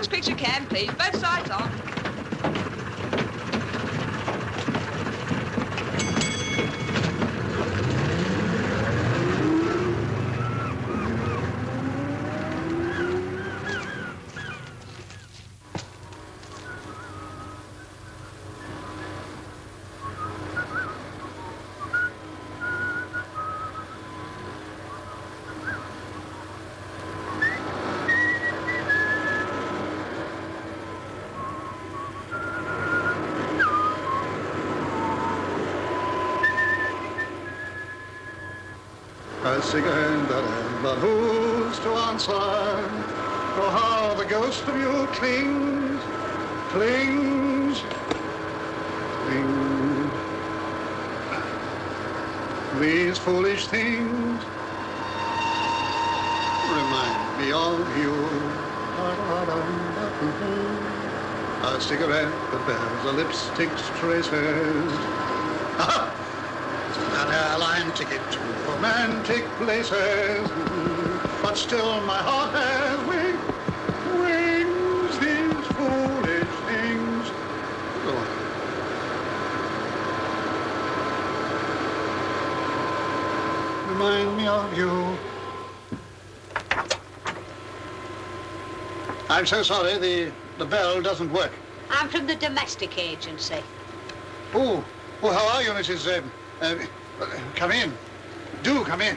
as quick as you can, please. Both sides on. I sing and but who's to answer? Oh, how the ghost of you clings, clings, clings. These foolish things remind me of you. A cigarette that bears a lipstick's traces. Aha! An airline ticket to romantic places, but still my heart has wings, wings, these foolish things. Go on. Remind me of you. I'm so sorry, the bell doesn't work. I'm from the domestic agency. Oh, how are you, Mrs. Come in. Do come in.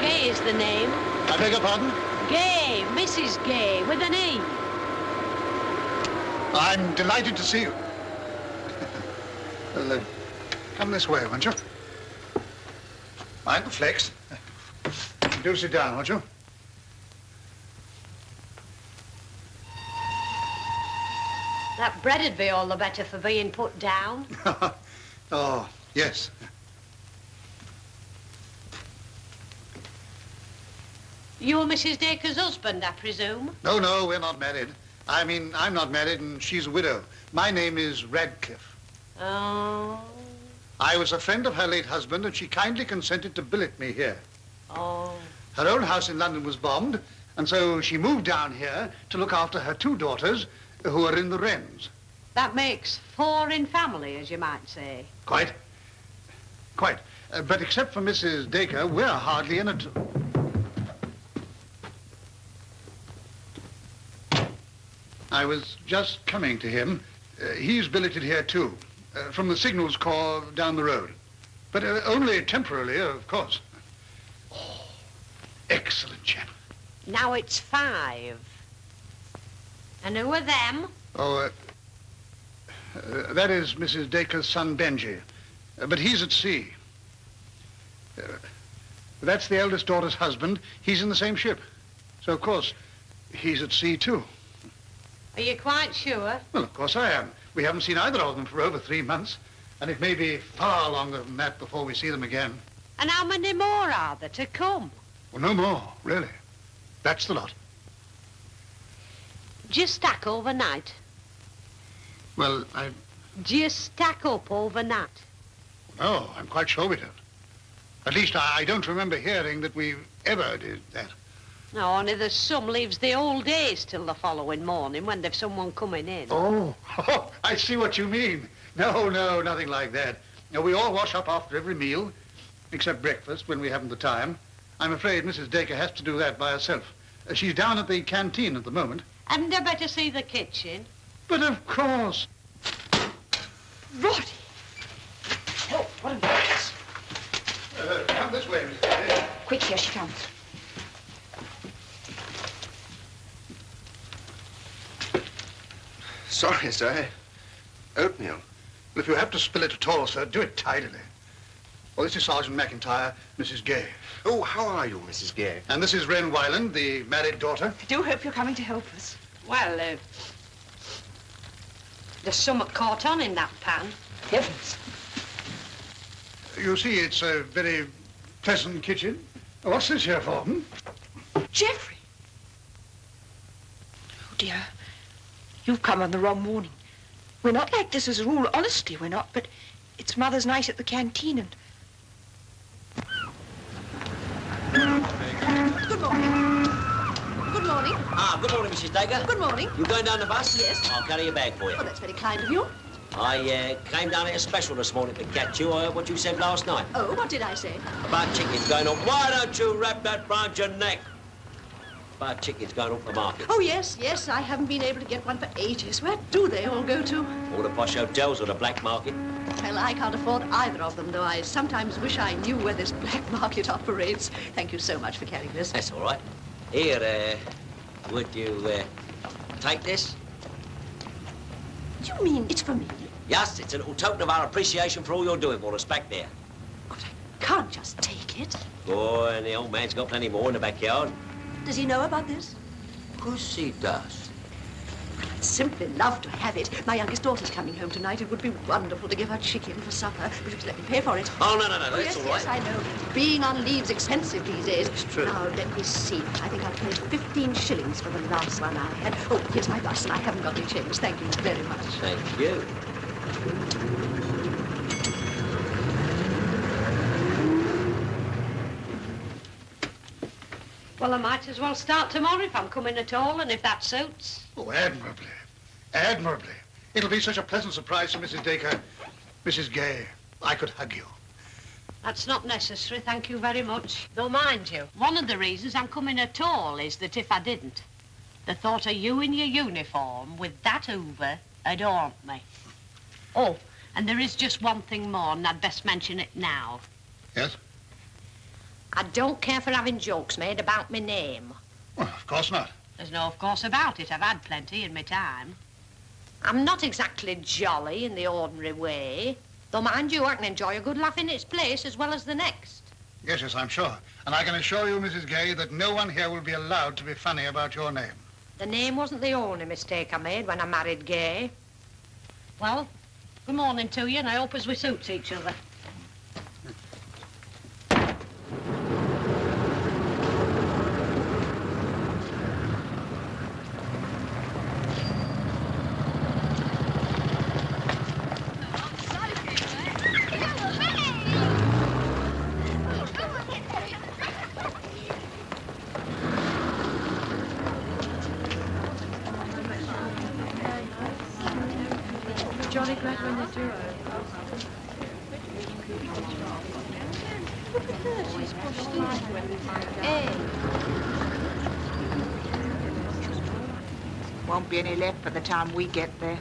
Gay is the name. I beg your pardon? Gay, Mrs. Gay, with an E. I'm delighted to see you. Well, come this way, won't you? Mind the flex. Do sit down, won't you? That bread'd be all the better for being put down. Oh, yes. You're Mrs. Dacre's husband, I presume? No, we're not married. I mean, I'm not married and she's a widow. My name is Radcliffe. Oh. I was a friend of her late husband and she kindly consented to billet me here. Oh. Her own house in London was bombed, and so she moved down here to look after her two daughters who are in the Wrens. That makes 4 in family, as you might say. Quite. But except for Mrs. Dacre, we're hardly in it. I was just coming to him. He's billeted here, too, from the Signals Corps down the road. But only temporarily, of course. Oh, excellent chap. Now it's 5. And who are them? Oh, that is Mrs. Dacre's son, Benji. But he's at sea. That's the eldest daughter's husband. He's in the same ship. So, of course, he's at sea, too. Are you quite sure? Well, of course I am. We haven't seen either of them for over 3 months. And it may be far longer than that before we see them again. And how many more are there to come? Well, no more, really. That's the lot. Do you stack overnight? Well, Do you stack up overnight? No, I'm quite sure we don't. At least I don't remember hearing that we ever did that. No, only there's some leaves the whole days till the following morning when there's someone coming in. Oh, I see what you mean. No, nothing like that. No, we all wash up after every meal, except breakfast when we haven't the time. I'm afraid Mrs. Dacre has to do that by herself. She's down at the canteen at the moment. Hadn't I better see the kitchen? But of course. Roddy! Oh, what a mess. Come this way, Mrs. Dacre. Quick, here she comes. Sorry, sir. Oatmeal. Well, if you have to spill it at all, sir, do it tidily. Well, this is Sergeant McIntyre, Mrs. Gay. Oh, how are you, Mrs. Gay? And this is Wren Wyland, the married daughter. I do hope you're coming to help us. Well, there's something caught on in that pan. Heavens. You see, it's a very pleasant kitchen. What's this here for? Geoffrey! Oh, dear. You've come on the wrong morning. We're not like this as a rule. Honestly, we're not. But it's Mother's night at the canteen and... Good morning. Good morning. Ah, good morning, Mrs. Dacre. Good morning. You going down the bus? Yes. I'll carry your bag for you. Oh, that's very kind of you. I came down here special this morning to catch you. I heard what you said last night. Oh, what did I say? About chickens going up. Why don't you wrap that round your neck? About chickens going up the market. Oh, yes, yes. I haven't been able to get one for ages. Where do they all go to? All the posh hotels or the black market. Well, I can't afford either of them, though I sometimes wish I knew where this black market operates. Thank you so much for carrying this. That's all right. Here, would you take this? You mean it's for me? Yes, it's a little token of our appreciation for all you're doing for us back there. But I can't just take it. Boy, and the old man's got plenty more in the backyard. Does he know about this? Of course he does. I'd simply love to have it. My youngest daughter's coming home tonight. It would be wonderful to give her chicken for supper. But you let me pay for it. Oh, no, Oh, that's yes, all right. yes, I know. Being on leave's expensive these days. It's true. Now, let me see. I think I paid 15 shillings for the last one I had. Oh, here's my bus, and I haven't got any change. Thank you very much. Thank you. Well, I might as well start tomorrow if I'm coming at all, and if that suits. Oh, admirably. Admirably. It'll be such a pleasant surprise for Mrs. Dacre. Mrs. Gay, I could hug you. That's not necessary, thank you very much. Though, mind you, one of the reasons I'm coming at all is that if I didn't, the thought of you in your uniform with that Hoover would haunt me. Oh, and there is just one thing more, and I'd best mention it now. Yes? I don't care for having jokes made about my name. Well, of course not. There's no of course about it. I've had plenty in my time. I'm not exactly jolly in the ordinary way. Though, mind you, I can enjoy a good laugh in its place as well as the next. Yes, yes, I'm sure. And I can assure you, Mrs. Gay, that no one here will be allowed to be funny about your name. The name wasn't the only mistake I made when I married Gay. Well, good morning to you, and I hope as we suits each other. Jolly glad when they do. Look at her, she's pushed in. Hey. Won't be any left by the time we get there.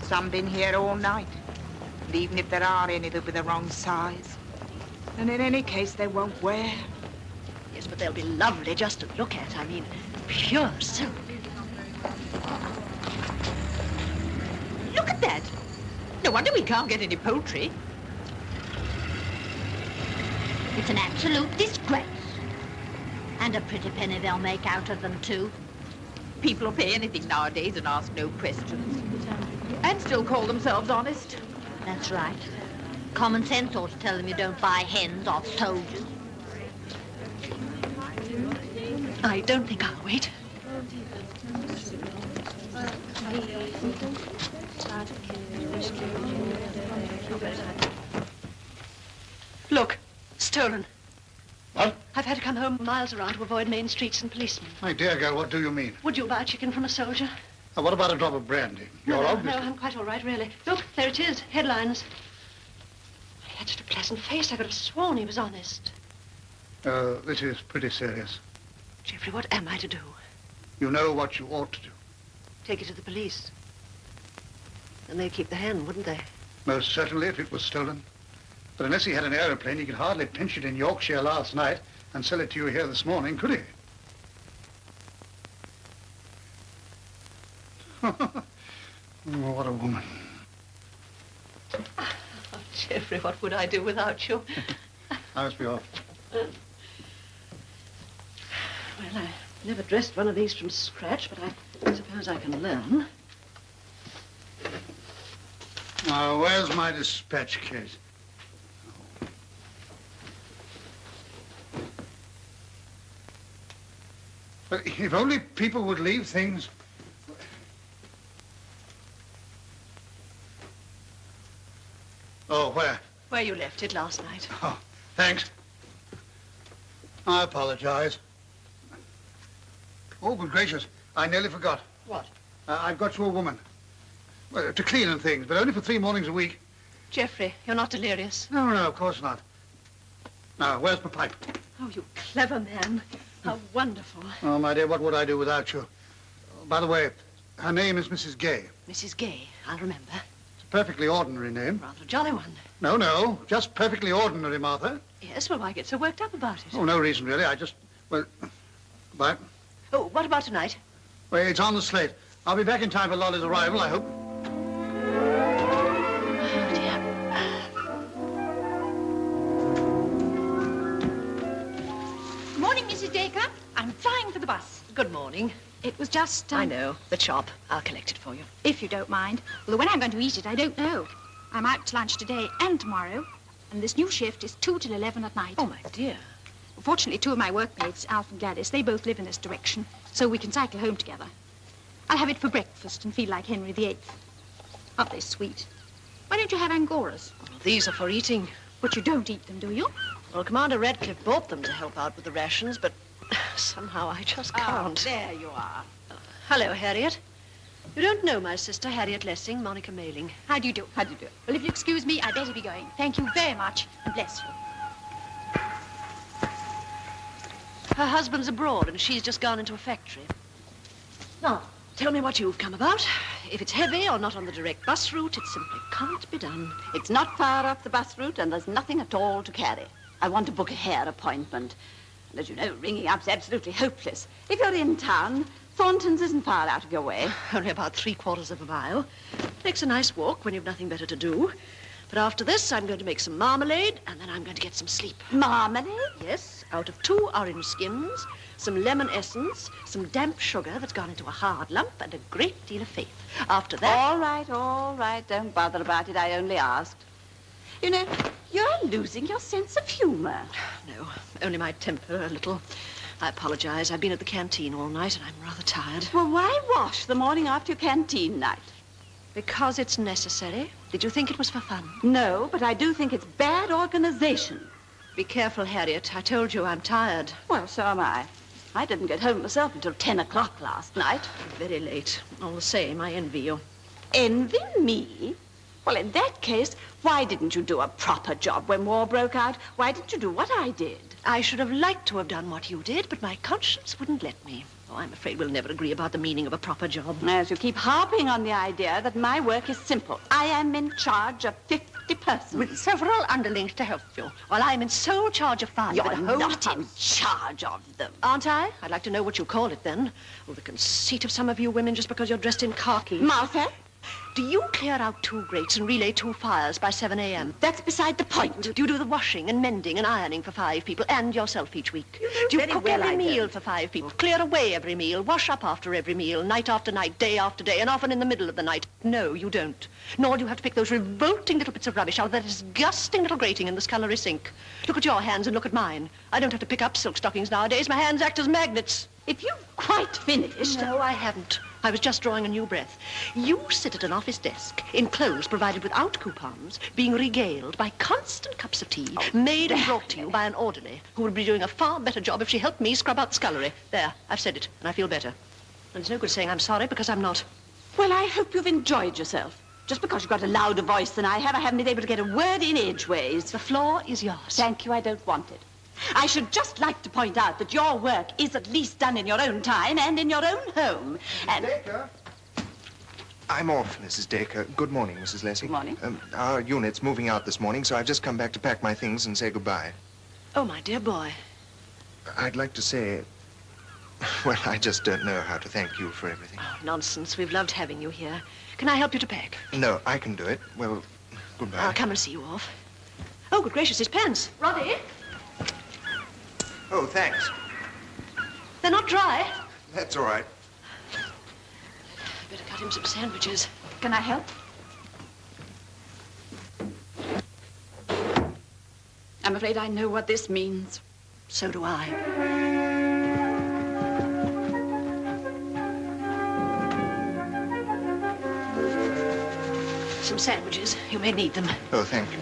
Some been here all night. And even if there are any, they'll be the wrong size. And in any case, they won't wear. Yes, but they'll be lovely just to look at. I mean, pure silk. Look at that. No wonder we can't get any poultry. It's an absolute disgrace. And a pretty penny they'll make out of them, too. People will pay anything nowadays and ask no questions. And still call themselves honest. That's right. Common sense ought to tell them you don't buy hens off soldiers. I don't think I'll wait. Look, stolen. What? I've had to come home miles around to avoid main streets and policemen. My dear girl, what do you mean? Would you buy chicken from a soldier? Now, what about a drop of brandy? You're no, obviously... No, I'm quite all right, really. Look, there it is, headlines. He had such a pleasant face, I could have sworn he was honest. This is pretty serious. Geoffrey, what am I to do? You know what you ought to do. Take it to the police. And they'd keep the hen, wouldn't they? Most certainly, if it was stolen. But unless he had an aeroplane, he could hardly pinch it in Yorkshire last night and sell it to you here this morning, could he? Oh, what a woman. Oh, Geoffrey, what would I do without you? I must be off. Well, I never dressed one of these from scratch, but I suppose I can learn. Now, where's my dispatch case? But if only people would leave things... Oh, where? Where you left it last night. Oh, thanks. I apologize. Oh, good gracious. I nearly forgot. What? I've got you a woman. Well, to clean and things, but only for 3 mornings a week. Geoffrey, you're not delirious. No, no, of course not. Now, where's my pipe? Oh, you clever man. How wonderful. Oh, my dear, what would I do without you? By the way, her name is Mrs. Gay. Mrs. Gay, I'll remember. It's a perfectly ordinary name. Rather a jolly one. No, no, just perfectly ordinary, Martha. Yes, well, why get so worked up about it? Oh, no reason, really. I just, well, bye. Oh, what about tonight? Well, it's on the slate. I'll be back in time for Lolly's arrival, I hope. Oh, dear. Morning, Mrs. Dacre. I'm flying for the bus. Good morning. It was just... I know. The chop. I'll collect it for you. If you don't mind. Well, when I'm going to eat it, I don't know. I'm out to lunch today and tomorrow, and this new shift is 2 till 11 at night. Oh, my dear. Fortunately, 2 of my workmates, Alf and Gladys, they both live in this direction, so we can cycle home together. I'll have it for breakfast and feel like Henry VIII. Aren't they sweet? Why don't you have Angoras? Well, these are for eating. But you don't eat them, do you? Well, Commander Radcliffe bought them to help out with the rations, but somehow I just can't. There you are. Hello, Harriet. You don't know my sister, Harriet Lessing, Monica Mailing. How do you do? How do you do? Well, if you excuse me, I'd better be going. Thank you very much, and bless you. Her husband's abroad, and she's just gone into a factory. Now, tell me what you've come about. If it's heavy or not on the direct bus route, it simply can't be done. It's not far off the bus route, and there's nothing at all to carry. I want to book a hair appointment. And as you know, ringing up's absolutely hopeless. If you're in town, Thornton's isn't far out of your way. Only about 3/4 of a mile. Makes a nice walk when you've nothing better to do. But after this, I'm going to make some marmalade, and then I'm going to get some sleep. Marmalade? Yes, out of 2 orange skins, some lemon essence, some damp sugar that's gone into a hard lump, and a great deal of faith. After that... All right. Don't bother about it. I only asked. You know, you're losing your sense of humor. No, only my temper a little. I apologize. I've been at the canteen all night, and I'm rather tired. Well, why wash the morning after your canteen night? Because it's necessary. Did you think it was for fun? No, but I do think it's bad organization. Be careful, Harriet. I told you I'm tired. Well, so am I. I didn't get home myself until 10 o'clock last night. Very late. All the same, I envy you. Envy me? Well, in that case, why didn't you do a proper job when war broke out? Why didn't you do what I did? I should have liked to have done what you did, but my conscience wouldn't let me. Oh, I'm afraid we'll never agree about the meaning of a proper job. As you keep harping on the idea that my work is simple. I am in charge of 50 persons. With several underlings to help you, while I'm in sole charge of 5. You're with the whole not in house. charge of them. Aren't I? I'd like to know what you call it, then. Oh, the conceit of some of you women just because you're dressed in khaki. Martha? Do you clear out 2 grates and relay 2 fires by 7 a.m.? That's beside the point. Do you do the washing and mending and ironing for 5 people and yourself each week? You know do you very cook well every I meal don't. for 5 people? Clear away every meal? Wash up after every meal? Night after night, day after day, and often in the middle of the night? No, you don't. Nor do you have to pick those revolting little bits of rubbish out of that disgusting little grating in the scullery sink. Look at your hands and look at mine. I don't have to pick up silk stockings nowadays. My hands act as magnets. If you've quite finished... No, I haven't. I was just drawing a new breath. You sit at an office desk in clothes provided without coupons, being regaled by constant cups of tea, made and brought to you by an orderly who would be doing a far better job if she helped me scrub out the scullery. There, I've said it, and I feel better. And it's no good saying I'm sorry, because I'm not. Well, I hope you've enjoyed yourself. Just because you've got a louder voice than I haven't been able to get a word in edgeways. The floor is yours. Thank you, I don't want it. I should just like to point out that your work is at least done in your own time and in your own home. And... Dacre? I'm off, Mrs. Dacre. Good morning, Mrs. Lessing. Good morning. Our unit's moving out this morning, so I've just come back to pack my things and say goodbye. Oh, my dear boy. I'd like to say... Well, I just don't know how to thank you for everything. Oh, nonsense. We've loved having you here. Can I help you to pack? No, I can do it. Well, goodbye. I'll come and see you off. Oh, good gracious, his pants. Roddy? Oh, thanks. They're not dry. That's all right. Better cut him some sandwiches. Can I help? I'm afraid I know what this means. So do I. Some sandwiches. You may need them. Oh, thank you.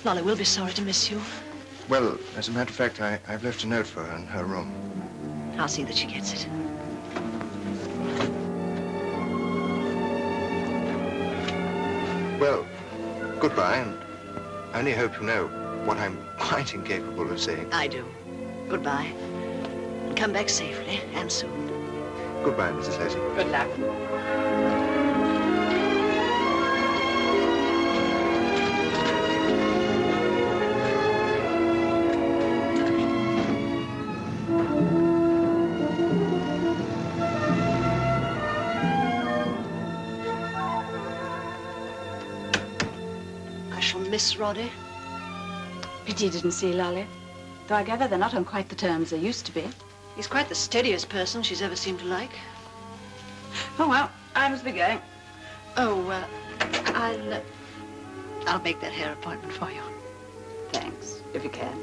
Lolly will be sorry to miss you. Well, as a matter of fact, I've left a note for her in her room. I'll see that she gets it. Well, goodbye, and I only hope you know what I'm quite incapable of saying. I do. Goodbye. And come back safely and soon. Goodbye, Mrs. Leslie. Good luck. I shall miss Roddy. Pity you didn't see Lolly. Though I gather they're not on quite the terms they used to be. He's quite the steadiest person she's ever seemed to like. Oh, well, I must be going. Oh, I'll make that hair appointment for you. Thanks, if you can.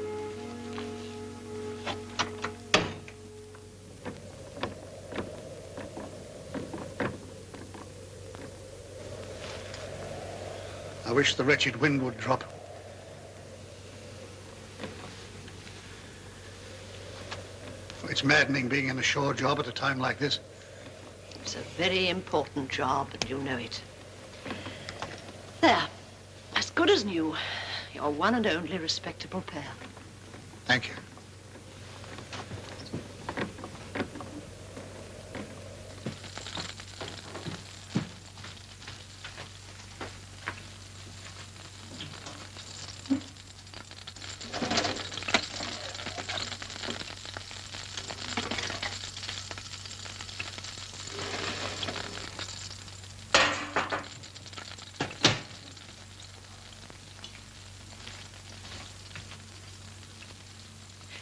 I wish the wretched wind would drop. It's maddening being in a shore job at a time like this. It's a very important job, and you know it. There. As good as new. Your one and only respectable pair. Thank you.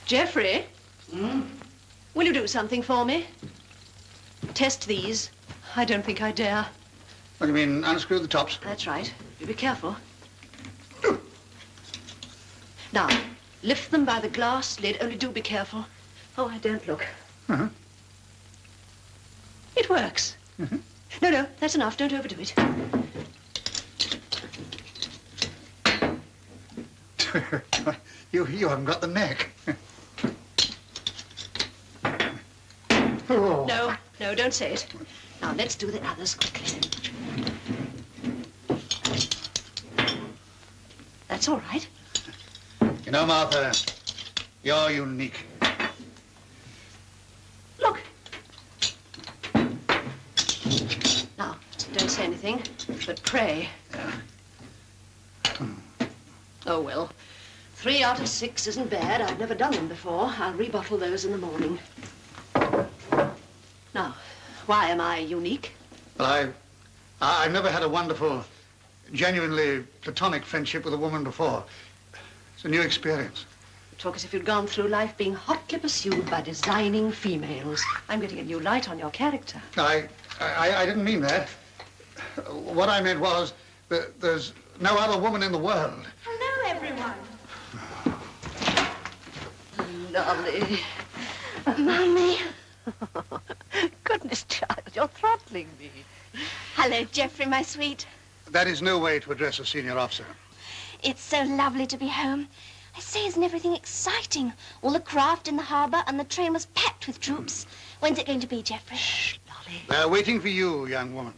Geoffrey? Will you do something for me? Test these. I don't think I dare. What do you mean, unscrew the tops? That's right. You be careful. Now, lift them by the glass lid. Only do be careful. Oh, I don't look. Uh-huh. It works. Mhm. No, that's enough. Don't overdo it. You haven't got the neck. Oh. No, don't say it. Now, let's do the others quickly. That's all right. You know, Martha, you're unique. Look. Now, don't say anything, but pray. Oh, well, 3 out of 6 isn't bad. I've never done them before. I'll rebottle those in the morning. Now, why am I unique? Well, I've never had a wonderful, genuinely platonic friendship with a woman before. It's a new experience. You talk as if you'd gone through life being hotly pursued by designing females. I'm getting a new light on your character. I didn't mean that. What I meant was that there's no other woman in the world. Hello, everyone. Lovely. Mummy. Goodness, child, you're throttling me. Hello, Geoffrey, my sweet. That is no way to address a senior officer. It's so lovely to be home. I say, isn't everything exciting? All the craft in the harbour and the train was packed with troops. When's it going to be, Geoffrey? Shh, Lolly. They're waiting for you, young woman.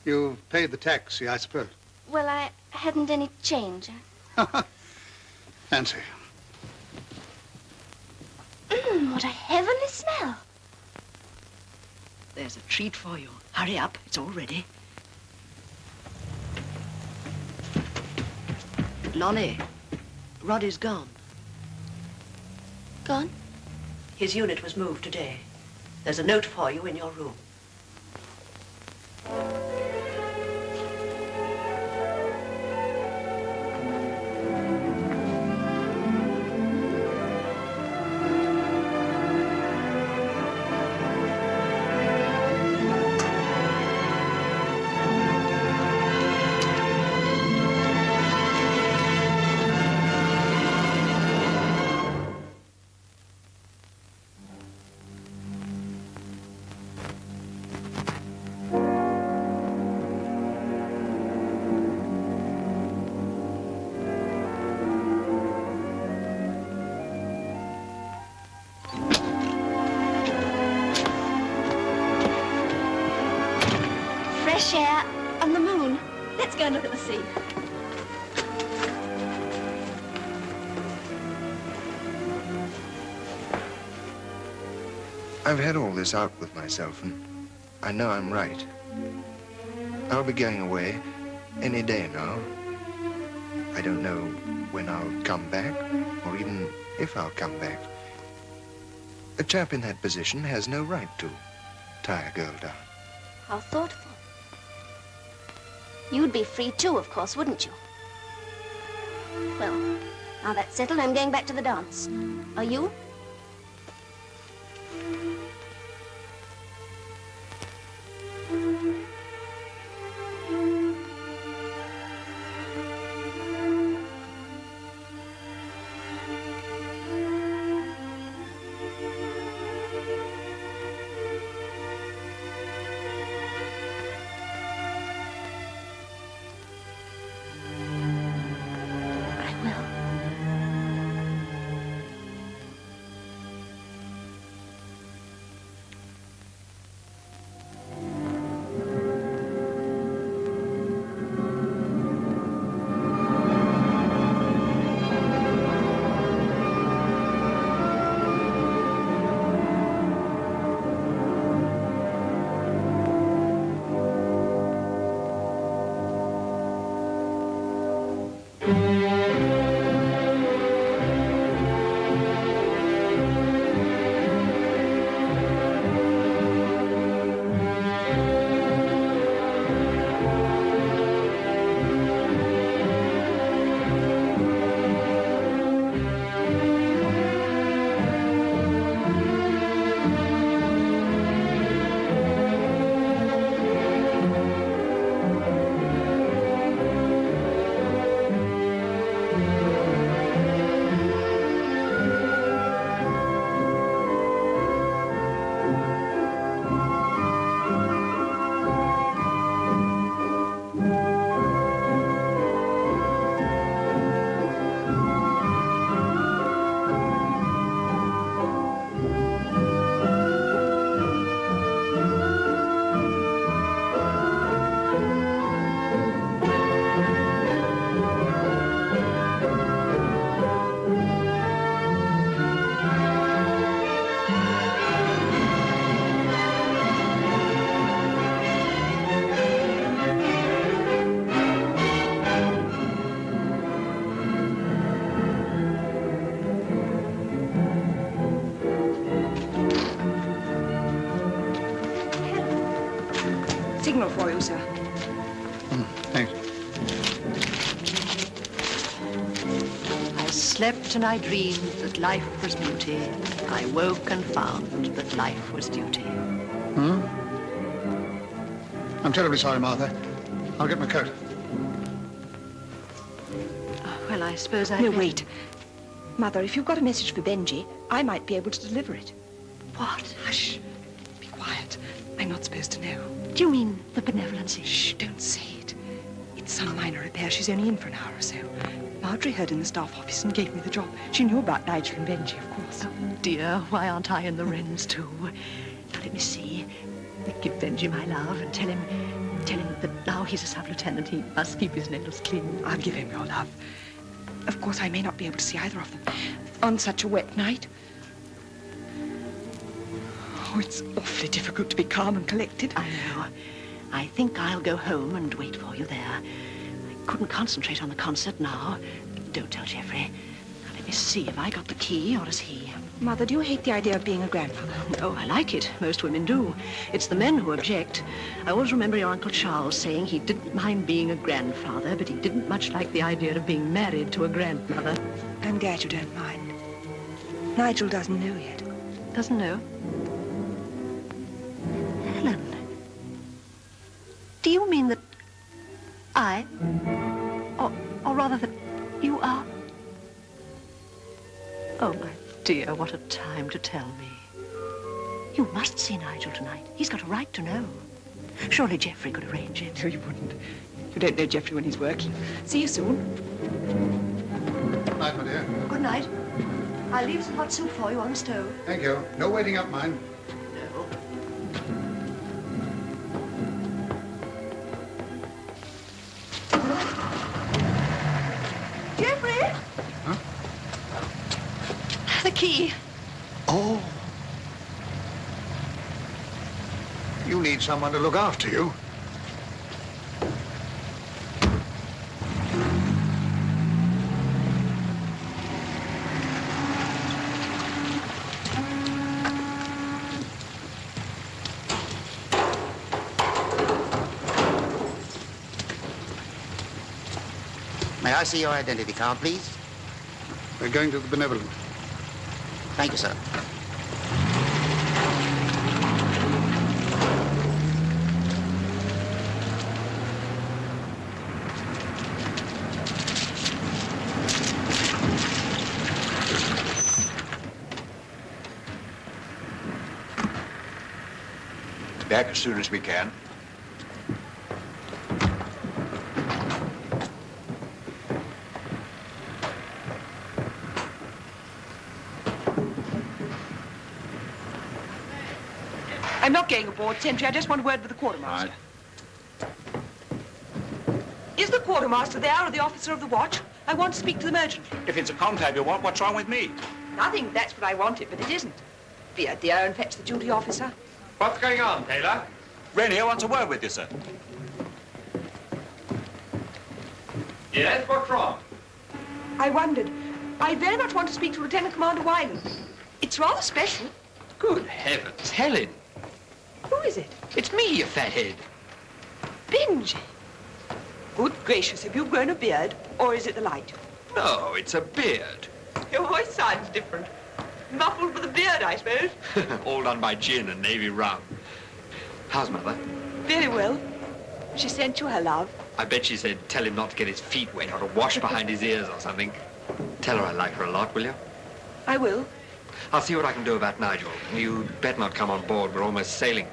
You've paid the taxi, I suppose. Well, I hadn't any change. Fancy. What a heavenly smell. There's a treat for you. Hurry up, it's all ready. Lolly, Roddy's gone. Gone? His unit was moved today. There's a note for you in your room. Fresh air and the moon. Let's go and look at the sea. I've had all this out with myself, and I know I'm right. I'll be going away any day now. I don't know when I'll come back, or even if I'll come back. A chap in that position has no right to tie a girl down. How thoughtful. You'd be free too, of course, wouldn't you? Well, now that's settled, I'm going back to the dance. Are you? Signal for you, sir. Thanks. I slept and I dreamed that life was beauty. I woke and found that life was duty. I'm terribly sorry, Martha. I'll get my coat. Well, I suppose I... No, wait. Mother, if you've got a message for Benji, I might be able to deliver it. What? Hush. Be quiet. I'm not supposed to know. Do you mean the benevolency? Shh, don't say it. It's some minor repair. She's only in for an hour or so. Marjorie heard in the staff office and gave me the job. She knew about Nigel and Benji, of course. Oh, dear, why aren't I in the Wrens, too? Now, let me see. Give Benji my love and tell him that now he's a sub-lieutenant, he must keep his nails clean. I'll give him your love. Of course, I may not be able to see either of them on such a wet night. Oh, it's awfully difficult to be calm and collected. I know. I think I'll go home and wait for you there. I couldn't concentrate on the concert now. Don't tell Geoffrey. Now, let me see, have I got the key or is he? Mother, do you hate the idea of being a grandmother? Oh, I like it. Most women do. It's the men who object. I always remember your Uncle Charles saying he didn't mind being a grandfather, but he didn't much like the idea of being married to a grandmother. I'm glad you don't mind. Nigel doesn't know yet. Doesn't know? Helen, do you mean that I, or rather that you are? Oh, my dear, what a time to tell me. You must see Nigel tonight. He's got a right to know. Surely Geoffrey could arrange it. No, you wouldn't. You don't know Geoffrey when he's working. See you soon. Night, my dear. Good night. I'll leave some hot soup for you on the stove. Thank you. No waiting up, mind. No. key. Oh. You need someone to look after you. May I see your identity card, please? We're going to the Benevolent. Thank you, sir. Back as soon as we can. I'm not going aboard, Sentry. I just want a word with the quartermaster. Right. Is the quartermaster there or the officer of the watch? I want to speak to them urgently. If it's a conclave you want, what's wrong with me? Nothing. That's what I wanted, but it isn't. Beard, dear, and fetch the duty officer. What's going on, Taylor? Ren here wants a word with you, sir. Yes, what's wrong? I wondered. I very much want to speak to Lieutenant Commander Wyland. It's rather special. Good heavens, Helen. Who is it? It's me, you fathead. Benji. Good gracious, have you grown a beard, or is it the light? No, it's a beard. Your voice sounds different. Muffled with a beard, I suppose. All done by gin and navy rum. How's Mother? Very well. She sent you her love. I bet she said tell him not to get his feet wet or to wash behind his ears or something. Tell her I like her a lot, will you? I will. I'll see what I can do about Nigel. You'd better not come on board. We're almost sailing.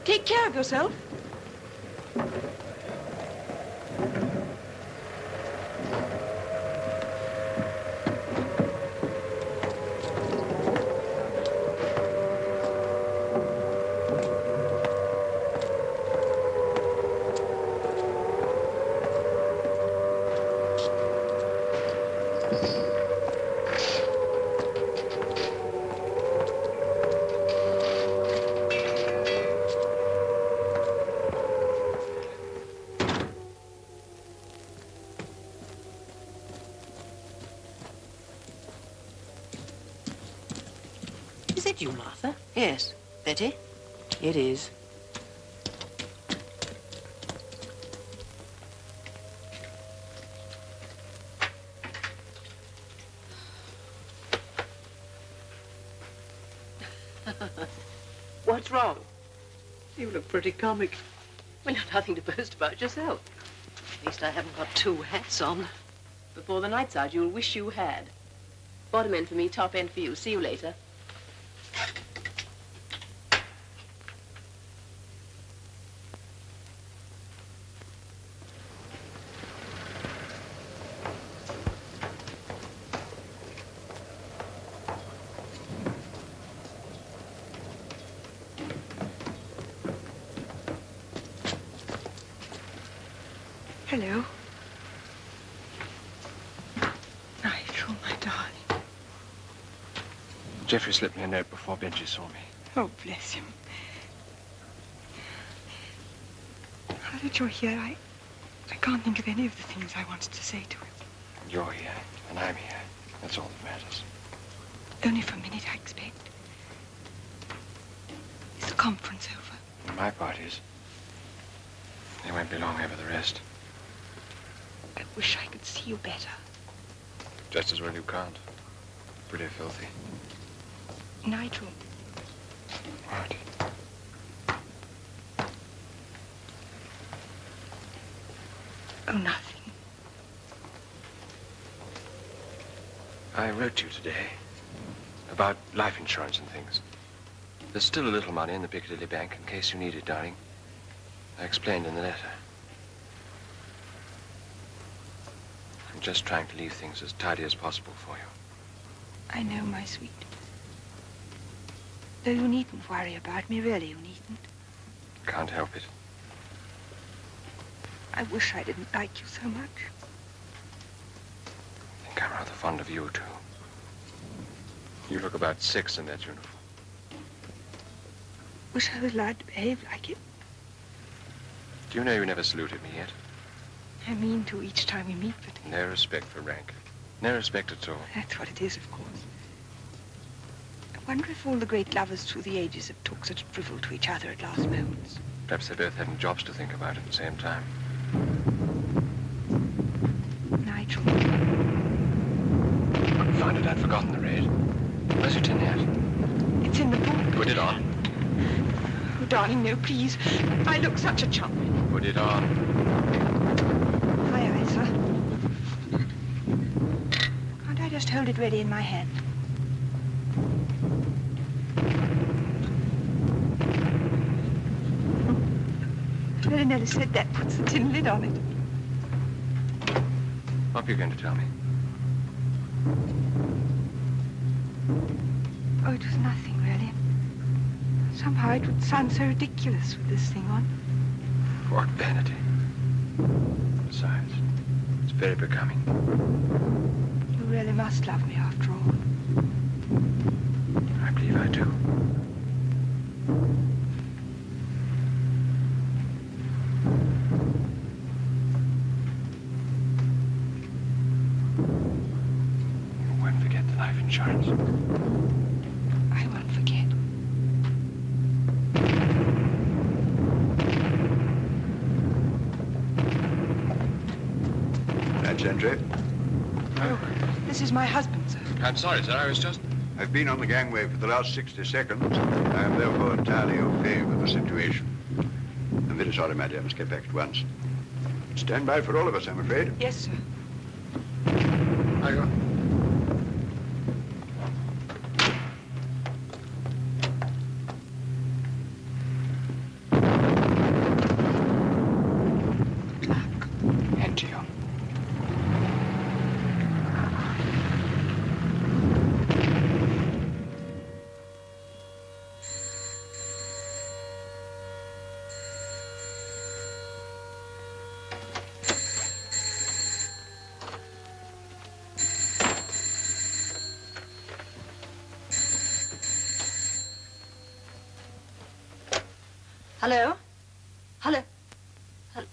Take care of yourself. Is it you, Martha? Yes. Betty? It is. What's wrong? You look pretty comic. Well, you've nothing to boast about yourself. At least I haven't got two hats on. Before the night's out, you'll wish you had. Bottom end for me, top end for you. See you later. Hello. Nigel, my darling. Geoffrey slipped me a note before Benji saw me. Oh, bless him. Now that you're here, I can't think of any of the things I wanted to say to him. You're here, and I'm here. That's all that matters. Only for a minute, I expect. Is the conference over? My part is. It won't be long over the rest. I wish I could see you better. Just as well you can't. Pretty filthy. Nigel. What? Oh, nothing. I wrote to you today about life insurance and things. There's still a little money in the Piccadilly Bank in case you need it, darling. I explained in the letter. I'm just trying to leave things as tidy as possible for you. I know, my sweet. Though you needn't worry about me, really, you needn't. Can't help it. I wish I didn't like you so much. I think I'm rather fond of you, too. You look about 6 in that uniform. Wish I was allowed to behave like it. Do you know you never saluted me yet? I mean to each time we meet, but No respect for rank. No respect at all. that's what it is, of course. I wonder if all the great lovers through the ages have talked such drivel to each other at last moments. Perhaps they both hadn't jobs to think about at the same time. Nigel. Found it, I'd forgotten the raid. Where's your tin hat? It's in the book. Put it on. Oh, darling, no, please. I look such a chump. Put it on. Aye, aye, sir. Can't I just hold it ready in my hand? Very nearly said that puts the tin lid on it. What are you going to tell me? Oh, it was nothing, really. Somehow it would sound so ridiculous with this thing on. What vanity. Besides, it's very becoming. You really must love me after all. I believe I do. You won't forget the life insurance. I won't forget. That's entry. Oh, this is my husband, sir. I'm sorry, sir. I was just... I've been on the gangway for the last 60 seconds. I am therefore entirely au fait with the situation. I'm very sorry, my dear. I must get back at once. Stand by for all of us, I'm afraid. Yes, sir. I go. And to you. Hello? Hello? Hello?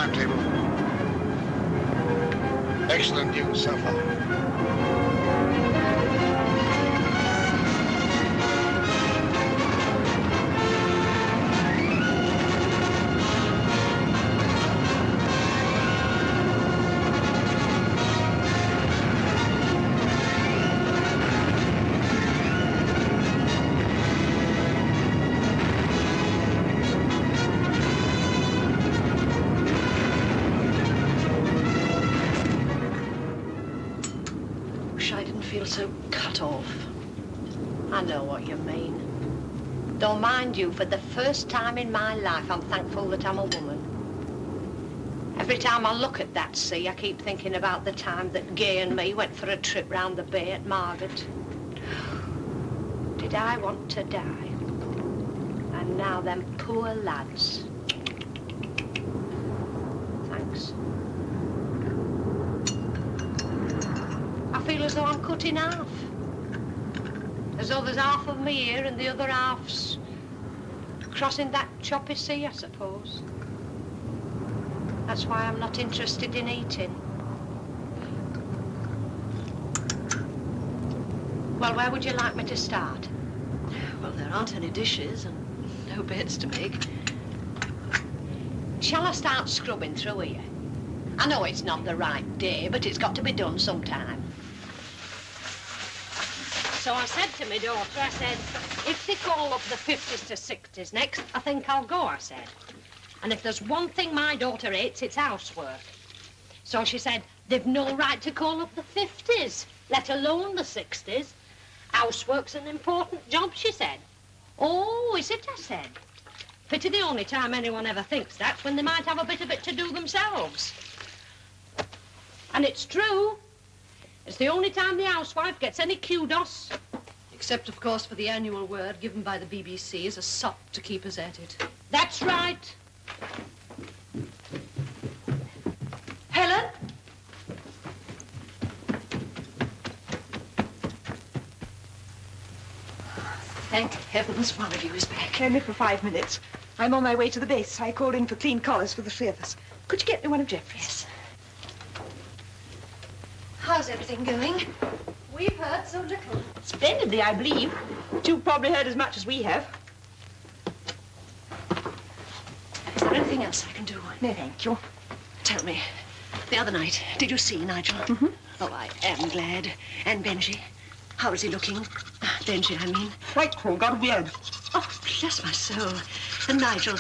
timetable. Excellent news so far. So cut off. I know what you mean. Though, mind you, for the first time in my life, I'm thankful that I'm a woman. Every time I look at that sea, I keep thinking about the time that Gay and me went for a trip round the bay at Margate. Did I want to die? And now them poor lads. Thanks. I feel as though I'm cut in half. As though there's half of me here and the other half's crossing that choppy sea, I suppose. That's why I'm not interested in eating. Well, where would you like me to start? Well, there aren't any dishes and no beds to make. Shall I start scrubbing through here? I know it's not the right day, but it's got to be done sometime. So I said to my daughter, I said, if they call up the 50s to 60s next, I think I'll go, I said. And if there's one thing my daughter hates, it's housework. So she said, they've no right to call up the 50s, let alone the 60s. Housework's an important job, she said. Oh, is it, I said. Pity the only time anyone ever thinks that's when they might have a bit of it to do themselves. And it's true. It's the only time the housewife gets any kudos. Except, of course, for the annual word given by the BBC as a sop to keep us at it. That's right. Helen? Thank heavens one of you is back. Only for 5 minutes. I'm on my way to the base. I called in for clean collars for the 3 of us. Could you get me one of Jeffrey's? Yes. How's everything going? We've heard so little. Splendidly, I believe. You've probably heard as much as we have. Is there anything else I can do? No, thank you. Tell me, the other night, did you see Nigel? Mm-hmm. Oh, I am glad. And Benji? How is he looking? Benji, I mean. Frightful, got weird. Oh, bless my soul. And Nigel.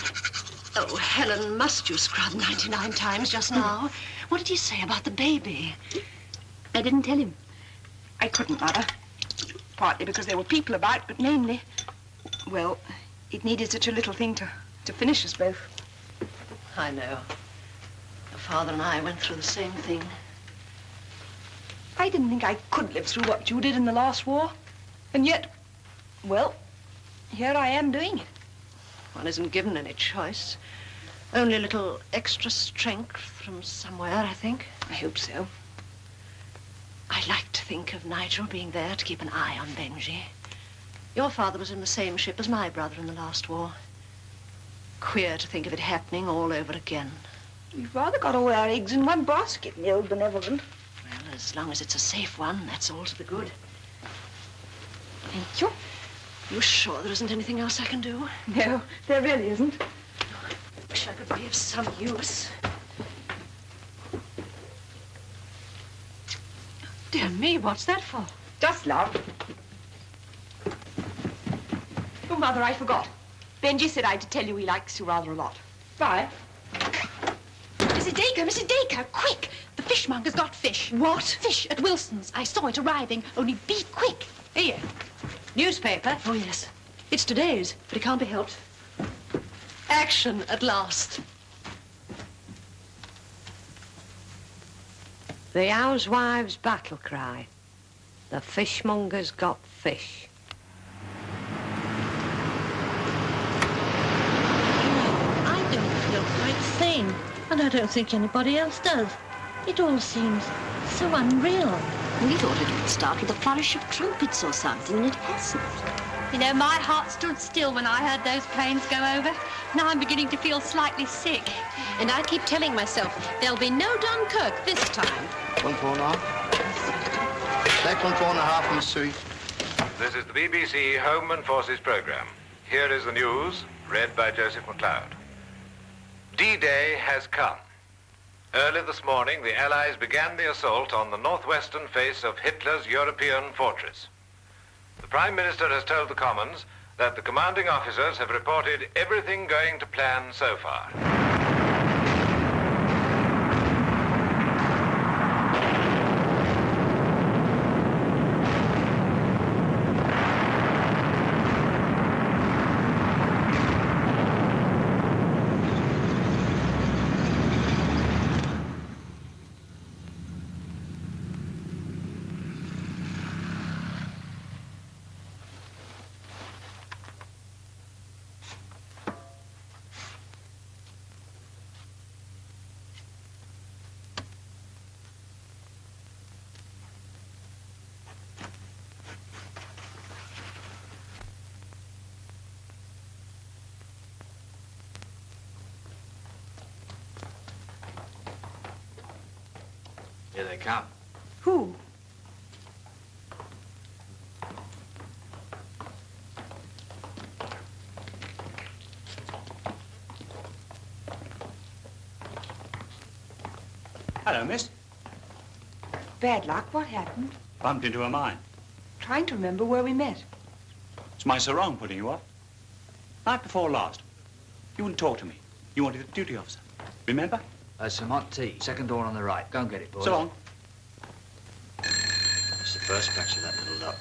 Oh, Helen, must you scrub 99 times just now? What did he say about the baby? I didn't tell him. I couldn't, Mother. Partly because there were people about, but mainly, well, it needed such a little thing to finish us both. I know. The father and I went through the same thing. I didn't think I could live through what you did in the last war. And yet, well, here I am doing it. One isn't given any choice. Only a little extra strength from somewhere, I think. I hope so. I like to think of Nigel being there to keep an eye on Benji. Your father was in the same ship as my brother in the last war. Queer to think of it happening all over again. We've rather got all our eggs in one basket in the old benevolent. Well, as long as it's a safe one, that's all to the good. Thank you. You sure there isn't anything else I can do? No, there really isn't. I wish I could be of some use. Dear me, what's that for? Just love. Oh, Mother, I forgot. Benji said I had to tell you he likes you rather a lot. Bye. Mrs. Dacre, quick! The fishmonger's got fish. What? Fish at Wilson's. I saw it arriving. Only be quick. Here. Newspaper? Oh, yes. It's today's, but it can't be helped. Action at last. The housewife's battle cry. The fishmonger's got fish. I don't feel quite sane, and I don't think anybody else does. It all seems so unreal. We thought it would start with a flourish of trumpets or something, and it hasn't. You know, my heart stood still when I heard those planes go over. Now I'm beginning to feel slightly sick. And I keep telling myself, there'll be no Dunkirk this time. 1-4.5. Black 1-4.5, monsieur. This is the BBC Home and Forces programme. Here is the news, read by Joseph MacLeod. D-Day has come. Early this morning, the Allies began the assault on the northwestern face of Hitler's European fortress. The Prime Minister has told the Commons that the commanding officers have reported everything going to plan so far. Here they come. Who? Hello, miss. Bad luck. What happened? Bumped into a mine. Trying to remember where we met. It's my sarong putting you off. Night before last. You wouldn't talk to me. You wanted a duty officer. Remember? Some hot tea. Second door on the right. Go and get it, boys. So long. It's the first batch of that little lot.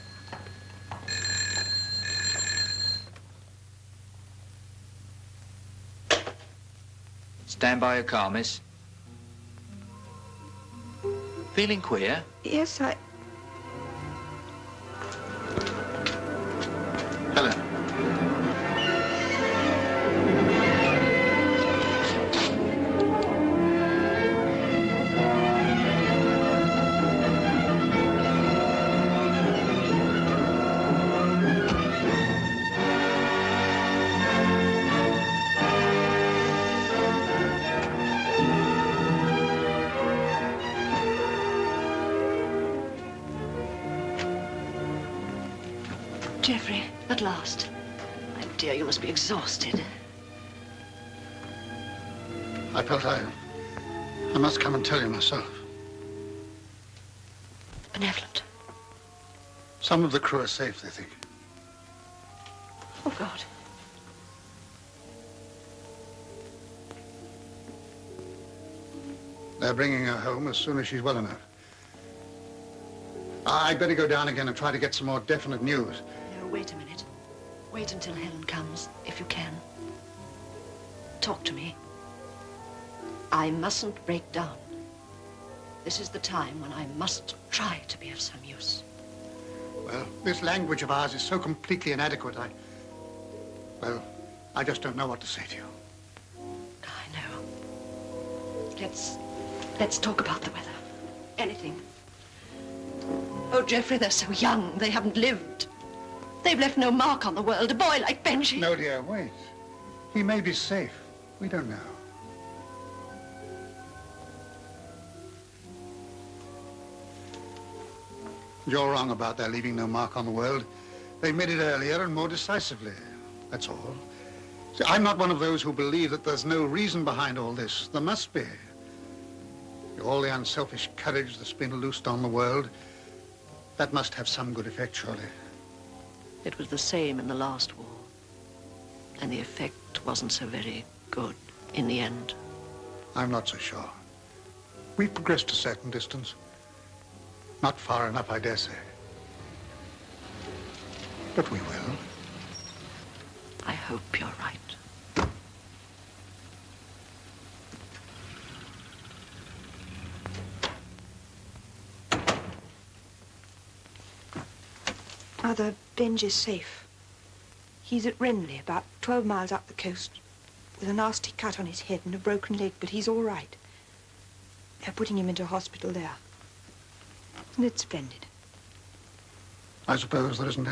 Stand by your car, miss. Feeling queer? Yes, I... Hello. Geoffrey, at last. My dear, you must be exhausted. I felt I must come and tell you myself. Benevolent. Some of the crew are safe, they think. Oh, God. They're bringing her home as soon as she's well enough. I'd better go down again and try to get some more definite news. No, wait a minute. Wait until Helen comes, if you can. Talk to me. I mustn't break down. This is the time when I must try to be of some use. Well, this language of ours is so completely inadequate, well, I just don't know what to say to you. I know. Let's talk about the weather. Anything. Oh, Geoffrey, they're so young. They haven't lived. They've left no mark on the world. A boy like Benji. No, dear, wait. He may be safe. We don't know. You're wrong about their leaving no mark on the world. They made it earlier and more decisively. That's all. See, I'm not one of those who believe that there's no reason behind all this. There must be. All the unselfish courage that's been loosed on the world, that must have some good effect, surely. It was the same in the last war. And the effect wasn't so very good in the end. I'm not so sure. We've progressed a certain distance. Not far enough, I dare say. But we will. I hope you're right. Mother, Benj is safe. He's at Renly, about 12 miles up the coast, with a nasty cut on his head and a broken leg, but he's all right. They're putting him into hospital there. Isn't it splendid? I suppose there isn't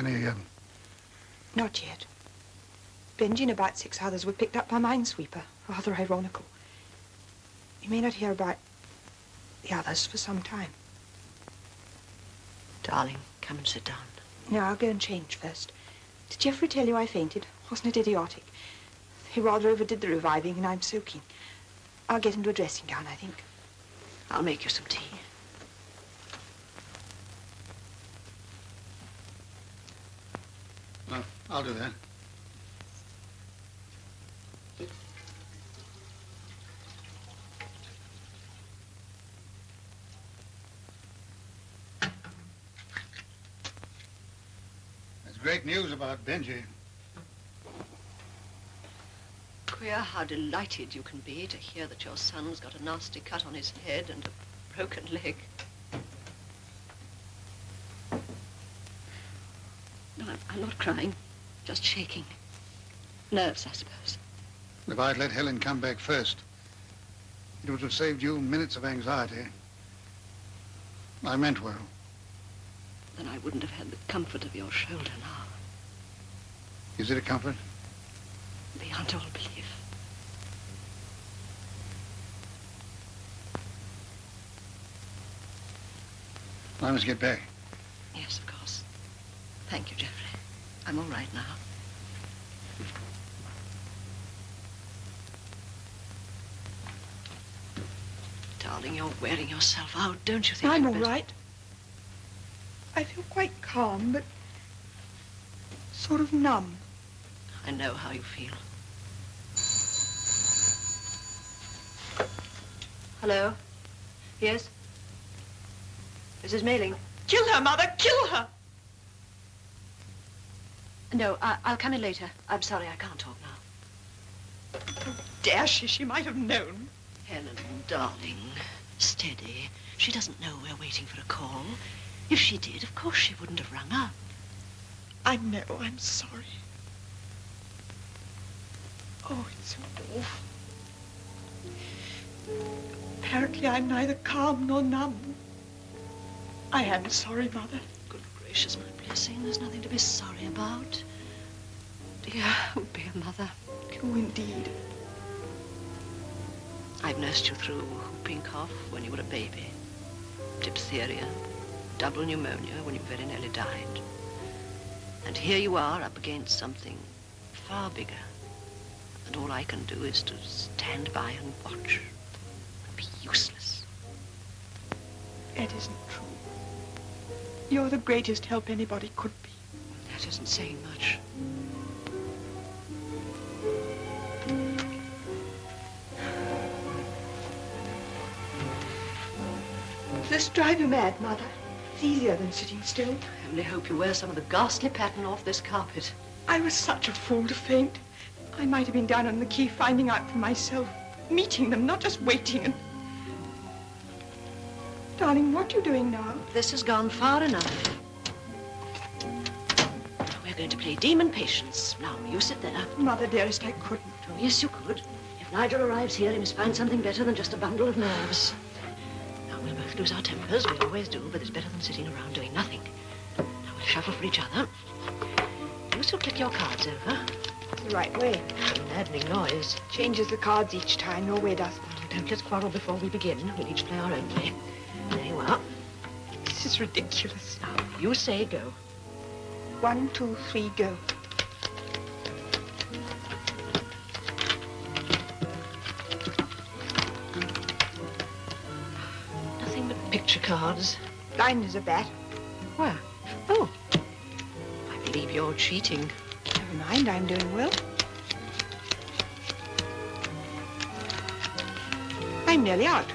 Not yet. Benji and about 6 others were picked up by minesweeper. Rather ironical. You may not hear about the others for some time. Darling, come and sit down. No, I'll go and change first. Did Geoffrey tell you I fainted? Wasn't it idiotic? He rather overdid the reviving and I'm soaking. I'll get into a dressing gown, I think. I'll make you some tea. No, I'll do that. There's great news about Benji. Queer how delighted you can be to hear that your son's got a nasty cut on his head and a broken leg. No, I'm not crying, just shaking. Nerves, I suppose. If I'd let Helen come back first, it would have saved you minutes of anxiety. I meant well. Then I wouldn't have had the comfort of your shoulder now. Is it a comfort? Beyond all belief. I must get back. Yes, of course. Thank you, Geoffrey. I'm all right now. Darling, you're wearing yourself out, don't you think? I'm you'd all better- right. I feel quite calm, but sort of numb. I know how you feel. Hello? Yes? Mrs. Mailing? Kill her, Mother! Kill her! No, I'll come in later. I'm sorry, I can't talk now. Dare she? She might have known. Helen, darling, steady. She doesn't know we're waiting for a call. If she did, of course she wouldn't have rung up. I know. I'm sorry. Oh, it's awful. Apparently, I'm neither calm nor numb. I am sorry, Mother. Good gracious, my blessing. There's nothing to be sorry about. Dear, oh dear Mother. Oh, indeed. I've nursed you through whooping cough when you were a baby, diphtheria, double pneumonia when you very nearly died. And here you are up against something far bigger. And all I can do is to stand by and watch. Be useless. It isn't true. You're the greatest help anybody could be. That isn't saying much. This drive you mad, Mother. It's easier than sitting still. I only hope you wear some of the ghastly pattern off this carpet. I was such a fool to faint. I might have been down on the quay finding out for myself. Meeting them, not just waiting and... Darling, what are you doing now? This has gone far enough. We're going to play demon patience. Now, you sit there. Mother, dearest, I couldn't. Oh, yes, you could. If Nigel arrives here, he must find something better than just a bundle of nerves. Now, we'll both lose our tempers. We always do, but it's better than sitting around doing nothing. Now, we'll shuffle for each other. You still click your cards over. The right way. An maddening noise. Changes the cards each time. Your way doesn't. Don't let's quarrel before we begin. We'll each play our own way. There you are. This is ridiculous. Now, you say go. 1, 2, 3, go. Nothing but picture cards. Blind as a bat. Where? Oh. I believe you're cheating. Never mind, I'm doing well. I'm nearly out.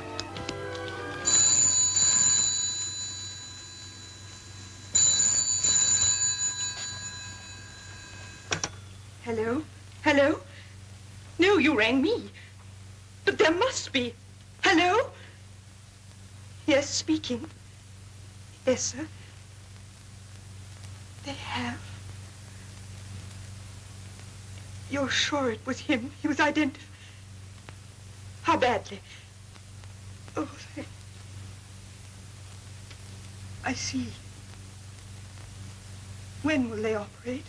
Hello? Hello? No, you rang me. But there must be. Hello? Yes, speaking. Yes, sir. They have. You're sure it was him? He was identified. How badly? Oh, I see. When will they operate?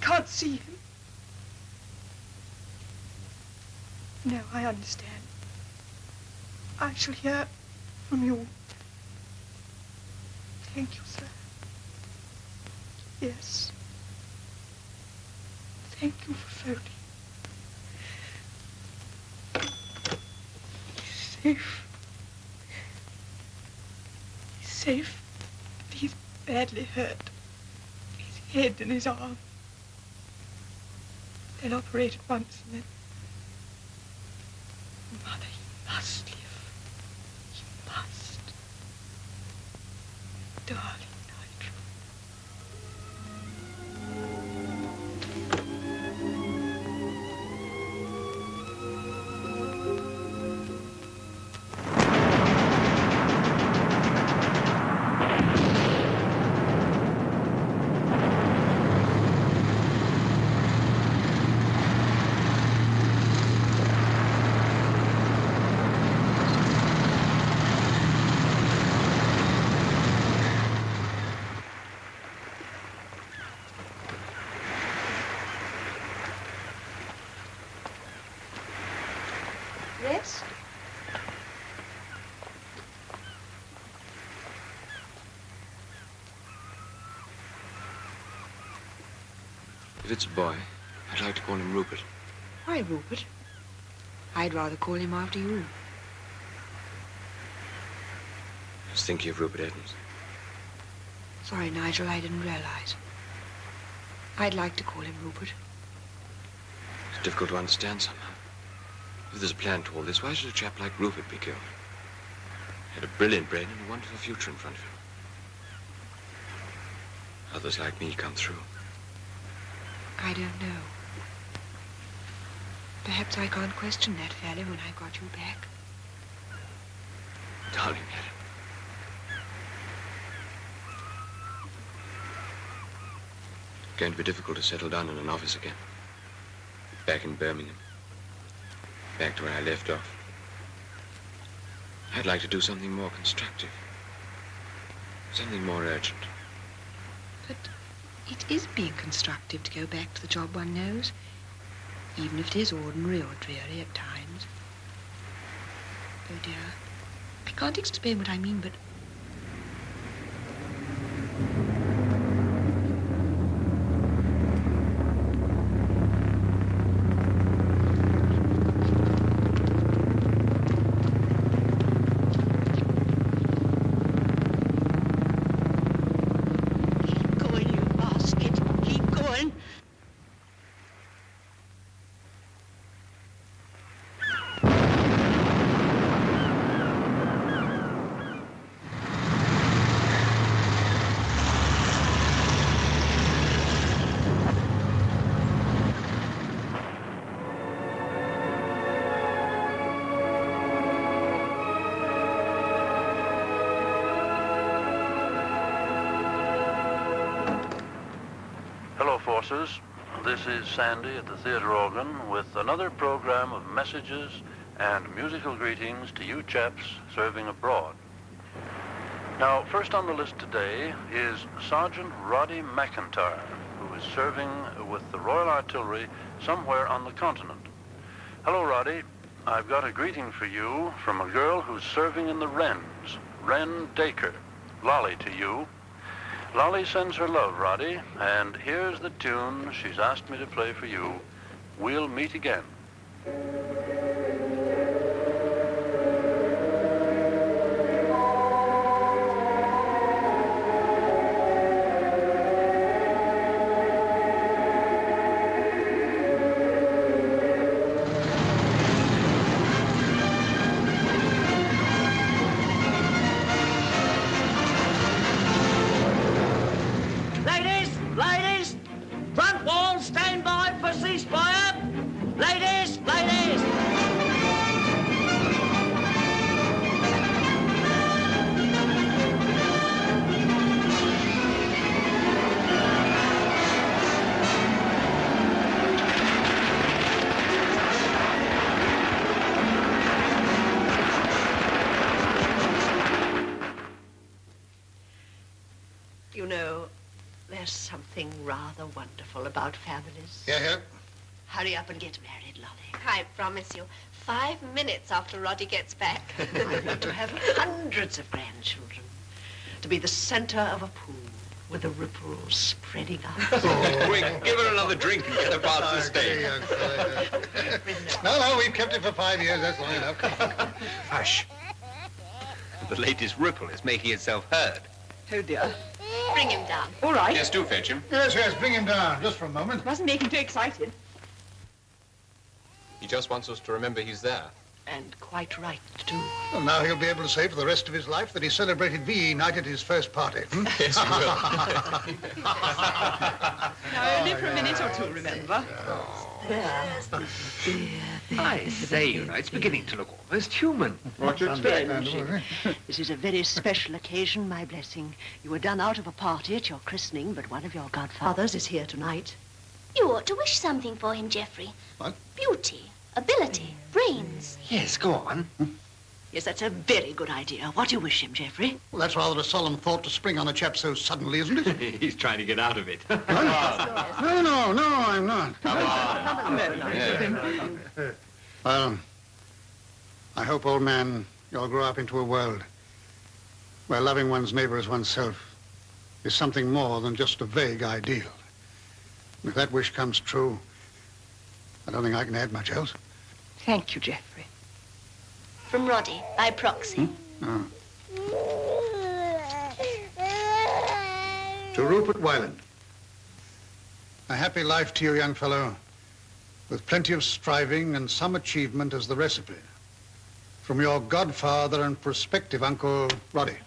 can't see him. No, I understand. I shall hear from you. Thank you, sir. Yes. Thank you for phoning. He's safe. He's safe. But he's badly hurt. His head and his arm. They'll operate at once and then... Mother, he must live. He must. Darling Nigel. Yes? If it's a boy, I'd like to call him Rupert. Why, Rupert? I'd rather call him after you. I was thinking of Rupert Evans. Sorry, Nigel, I didn't realize. I'd like to call him Rupert. It's difficult to understand somehow. If there's a plan to all this, why should a chap like Rupert be killed? He had a brilliant brain and a wonderful future in front of him. Others like me come through. I don't know. Perhaps I can't question that fairly when I got you back. Darling Helen. It's going to be difficult to settle down in an office again. Back in Birmingham. Back to where I left off. I'd like to do something more constructive. Something more urgent. But it is being constructive to go back to the job one knows, even if it is ordinary or dreary at times. Oh, dear. I can't explain what I mean, but... Hello, Forces. This is Sandy at the theater organ with another program of messages and musical greetings to you chaps serving abroad. Now, first on the list today is Sergeant Roddy McIntyre, who is serving with the Royal Artillery somewhere on the continent. Hello, Roddy. I've got a greeting for you from a girl who's serving in the Wrens, Wren Dacre. Lolly to you. Lolly sends her love, Roddy, and here's the tune she's asked me to play for you. We'll meet again. Ladies, front wall, stand by for ceasefire. Ladies. something rather wonderful about families. Yeah. Hurry up and get married, Lolly. I promise you, 5 minutes after Roddy gets back. I want to have hundreds of grandchildren. To be the center of a pool with the ripples spreading out. Quick, give her another drink and get her past the stage. No, we've kept it for 5 years. That's long enough. Come on. Hush. The latest ripple is making itself heard. Oh, dear. Bring him down. All right. Yes, do fetch him. Yes, bring him down, just for a moment. Mustn't make him too excited. He just wants us to remember he's there. And quite right, too. Well, now he'll be able to say for the rest of his life that he celebrated VE night at his first party. Yes, he will. Now, only for a minute or two, remember? I say, you know, it's beginning to look almost human. What you expect, This is a very special occasion, my blessing. You were done out of a party at your christening, but one of your godfathers is here tonight. You ought to wish something for him, Geoffrey. What? Beauty, ability, brains. Yes, go on. Yes, that's a very good idea. What do you wish him, Geoffrey? Well, that's rather a solemn thought to spring on a chap so suddenly, isn't it? He's trying to get out of it. No, I'm not. Come on. Well, I hope, old man, you'll grow up into a world where loving one's neighbor as oneself is something more than just a vague ideal. And if that wish comes true, I don't think I can add much else. Thank you, Geoffrey. From Roddy, by proxy. Oh. To Rupert Wyland. A happy life to you, young fellow, with plenty of striving and some achievement as the recipe. From your godfather and prospective Uncle Roddy.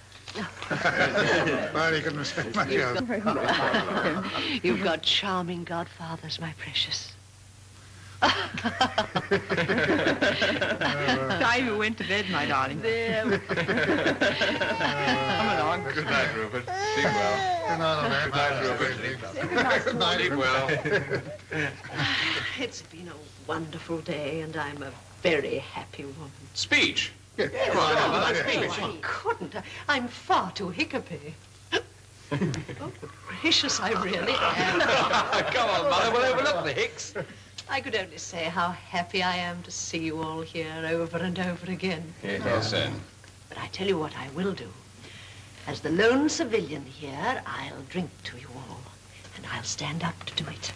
Well, he can respect my joke. You've got charming godfathers, my precious. Time you went to bed, my darling. There. Come along. Good night, Rupert. Sleep well. Good night, Rupert. Good night. Sleep well. It's been a wonderful day, and I'm a very happy woman. Speech. Yeah. I couldn't. I'm far too hiccupy. Oh, gracious, I really am. Come on, Mother, we'll overlook the hicks. I could only say how happy I am to see you all here over and over again. Yes, sir. But I tell you what I will do. As the lone civilian here, I'll drink to you all, and I'll stand up to do it.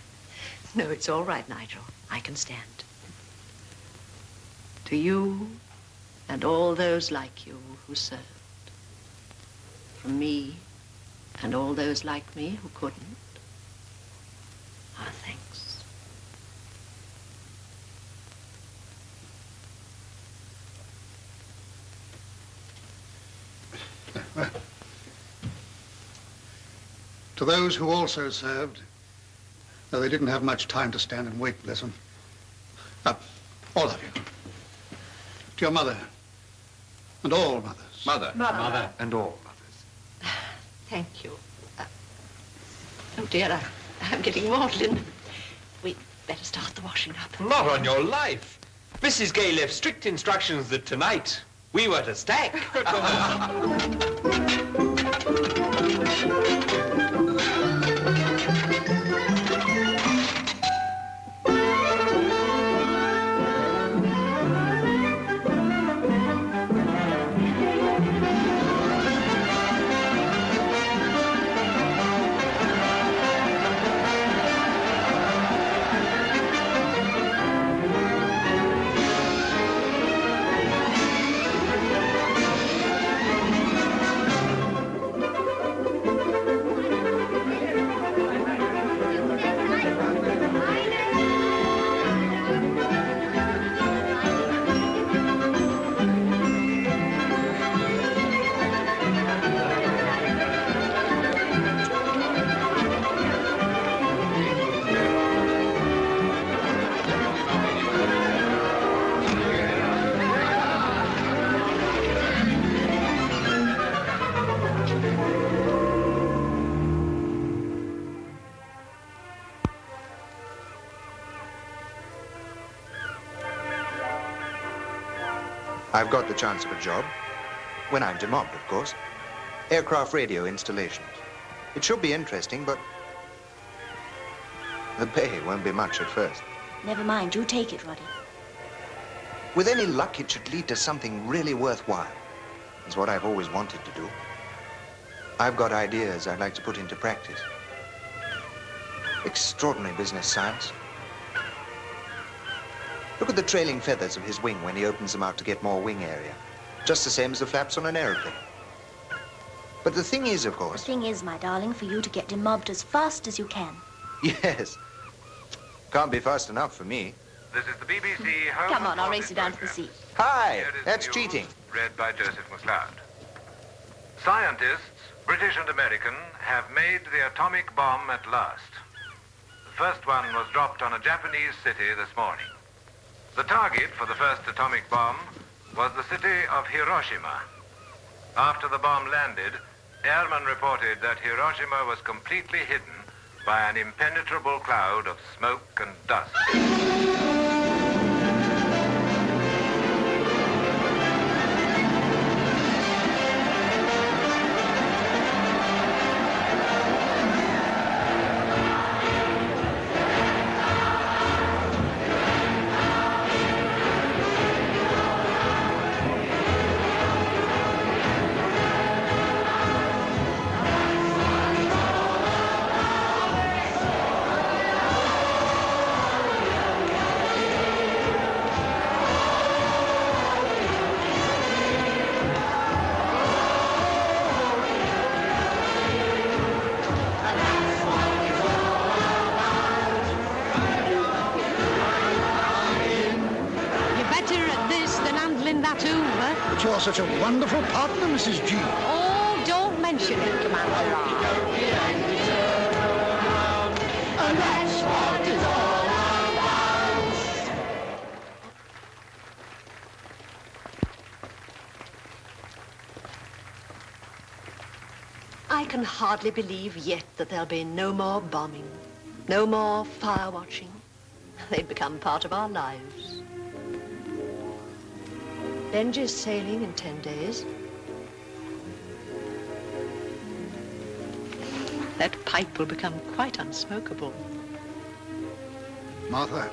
No, it's all right, Nigel. I can stand. To you and all those like you who served. From me and all those like me who couldn't. Our thanks. To those who also served, though they didn't have much time to stand and wait, bless them. Up, all of you. To your mother, and all mothers. Mother. Mother. And all mothers. Thank you. Oh, dear, I'm getting maudlin. We'd better start the washing up. Not on your life. Mrs. Gay left strict instructions that tonight we were to stack. I've got the chance of a job, when I'm demobbed, of course. Aircraft radio installations. It should be interesting, but The pay won't be much at first. Never mind, you take it, Roddy. With any luck, it should lead to something really worthwhile. It's what I've always wanted to do. I've got ideas I'd like to put into practice. Extraordinary business science. Look at the trailing feathers of his wing when he opens them out to get more wing area. Just the same as the flaps on an aeroplane. But the thing is, of course... The thing is, my darling, for you to get demobbed as fast as you can. Yes. Can't be fast enough for me. This is the BBC Home Come on, and I'll Forces race you down to the program. sea. Hi, that's cheating. Read by Joseph MacLeod. Scientists, British and American, have made the atomic bomb at last. The first one was dropped on a Japanese city this morning. The target for the first atomic bomb was the city of Hiroshima. After the bomb landed, airmen reported that Hiroshima was completely hidden by an impenetrable cloud of smoke and dust. But you're such a wonderful partner, Mrs. Jeans. Oh, don't mention it, Commander. And that's what it's all about. I can hardly believe yet that there'll be no more bombing, no more fire watching. They've become part of our lives. Benji's sailing in 10 days. That pipe will become quite unsmokable. Martha,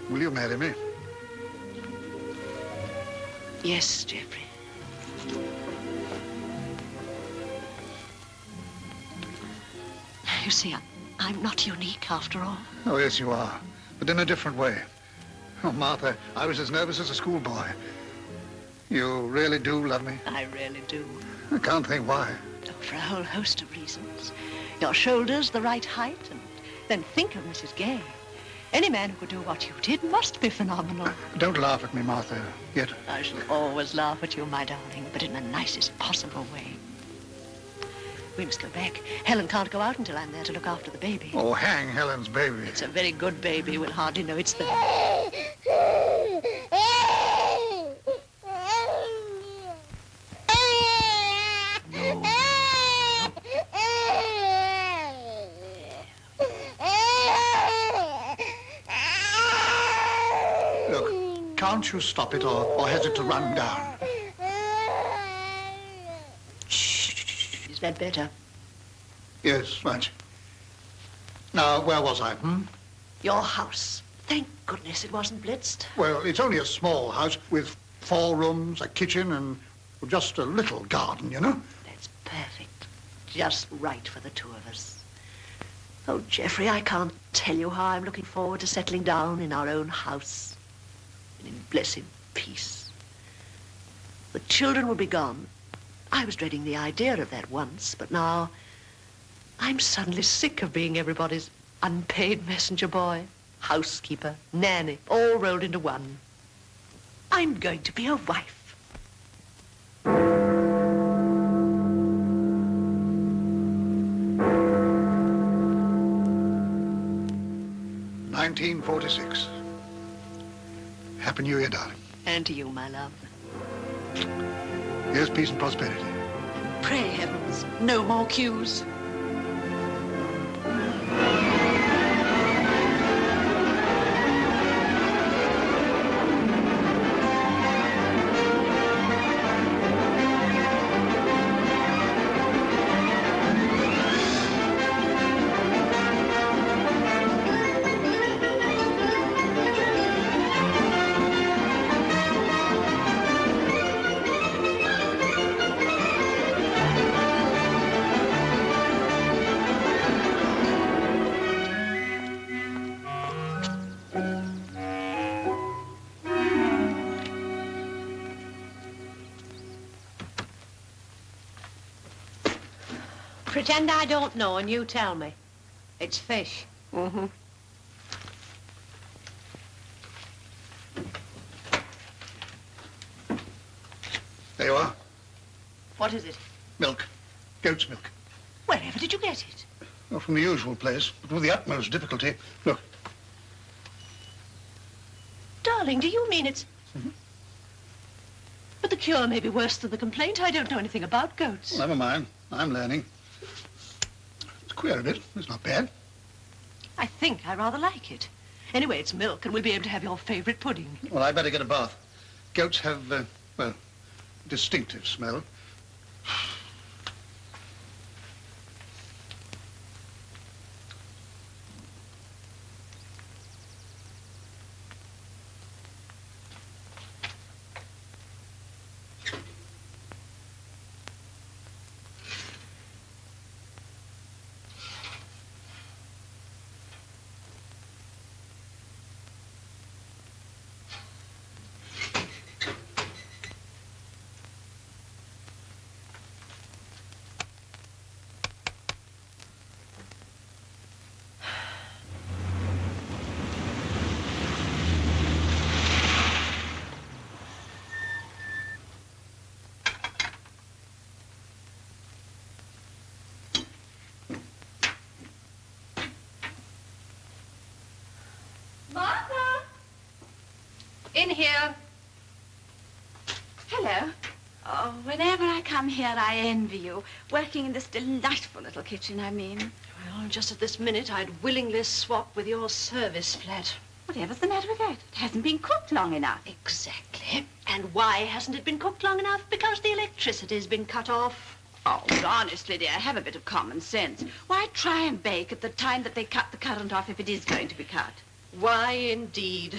will you marry me? Yes, Geoffrey. You see, I'm not unique after all. Oh, yes, you are, but in a different way. Oh, Martha, I was as nervous as a schoolboy. You really do love me? I really do. I can't think why. Oh, for a whole host of reasons. Your shoulders the right height, and then think of Mrs. Gay. Any man who could do what you did must be phenomenal. Don't laugh at me, Martha, yet. I shall always laugh at you, my darling, but in the nicest possible way. We must go back. Helen can't go out until I'm there to look after the baby. Oh, hang Helen's baby. It's a very good baby. We'll hardly know it's there. No. Look, can't you stop it, or has it to run down? Is that better? Yes, much. Now, where was I, Your house. Thank goodness it wasn't blitzed. Well, it's only a small house with 4 rooms, a kitchen, and just a little garden, you know? That's perfect. Just right for the two of us. Oh, Geoffrey, I can't tell you how I'm looking forward to settling down in our own house and in blessed peace. The children will be gone. I was dreading the idea of that once, but now I'm suddenly sick of being everybody's unpaid messenger boy, housekeeper, nanny, all rolled into one. I'm going to be a wife. $1946. Happy New Year, darling. And to you, my love. Here's peace and prosperity. Pray heavens, no more queues. Pretend I don't know and you tell me. It's fish. Mm-hmm. There you are. What is it? Milk. Goat's milk. Wherever did you get it? Well, from the usual place, but with the utmost difficulty. Look. Darling, do you mean it's... But the cure may be worse than the complaint. I don't know anything about goats. Well, never mind. I'm learning. It's queer a bit. It's not bad. I think I rather like it. Anyway, it's milk, and we'll be able to have your favourite pudding. Well, I'd better get a bath. Goats have, well, distinctive smell. Martha! In here. Hello. Oh, whenever I come here, I envy you. Working in this delightful little kitchen, I mean. Well, just at this minute, I'd willingly swap with your service flat. Whatever's the matter with that? It hasn't been cooked long enough. Exactly. And why hasn't it been cooked long enough? Because the electricity's been cut off. Oh, honestly, dear, have a bit of common sense. Why try and bake at the time that they cut the current off if it is going to be cut? Why, indeed.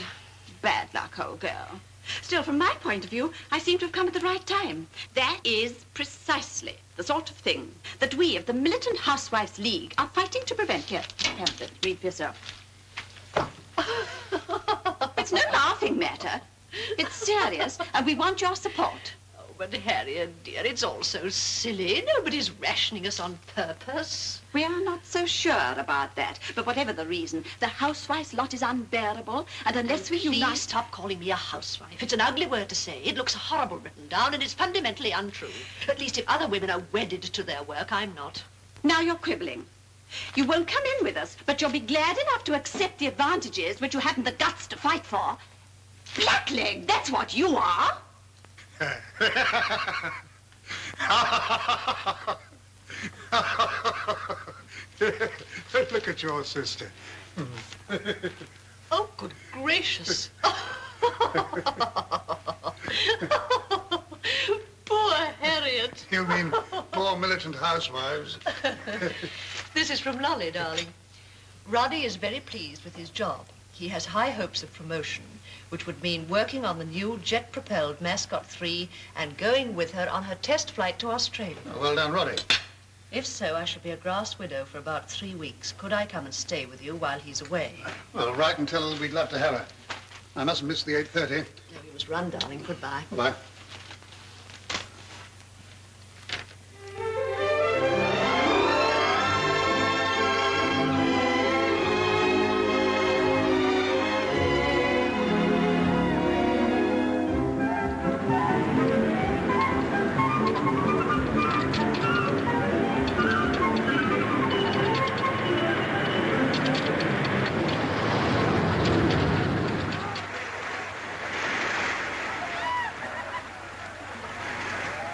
Bad luck, old girl. Still, from my point of view, I seem to have come at the right time. That is precisely the sort of thing that we of the Militant Housewives League are fighting to prevent. Here, have this. Read for yourself. It's no laughing matter. It's serious, and we want your support. Oh, but Harriet, dear, it's all so silly. Nobody's rationing us on purpose. We are not so sure about that. But whatever the reason, the housewives' lot is unbearable, and unless we Please unite... stop calling me a housewife. It's an ugly word to say. It looks horrible written down, and it's fundamentally untrue. At least if other women are wedded to their work, I'm not. Now you're quibbling. You won't come in with us, but you'll be glad enough to accept the advantages which you haven't the guts to fight for. Blackleg, that's what you are. Look at your sister. Oh, good gracious. Poor Harriet. You mean poor militant housewives? This is from Lolly, darling. Roddy is very pleased with his job. He has high hopes of promotion, which would mean working on the new jet-propelled Mascot 3 and going with her on her test flight to Australia. Oh, well done, Roddy. If so, I shall be a grass widow for about 3 weeks. Could I come and stay with you while he's away? Well, write and tell her we'd love to have her. I mustn't miss the 8:30. No, you must run, darling. Goodbye. Bye.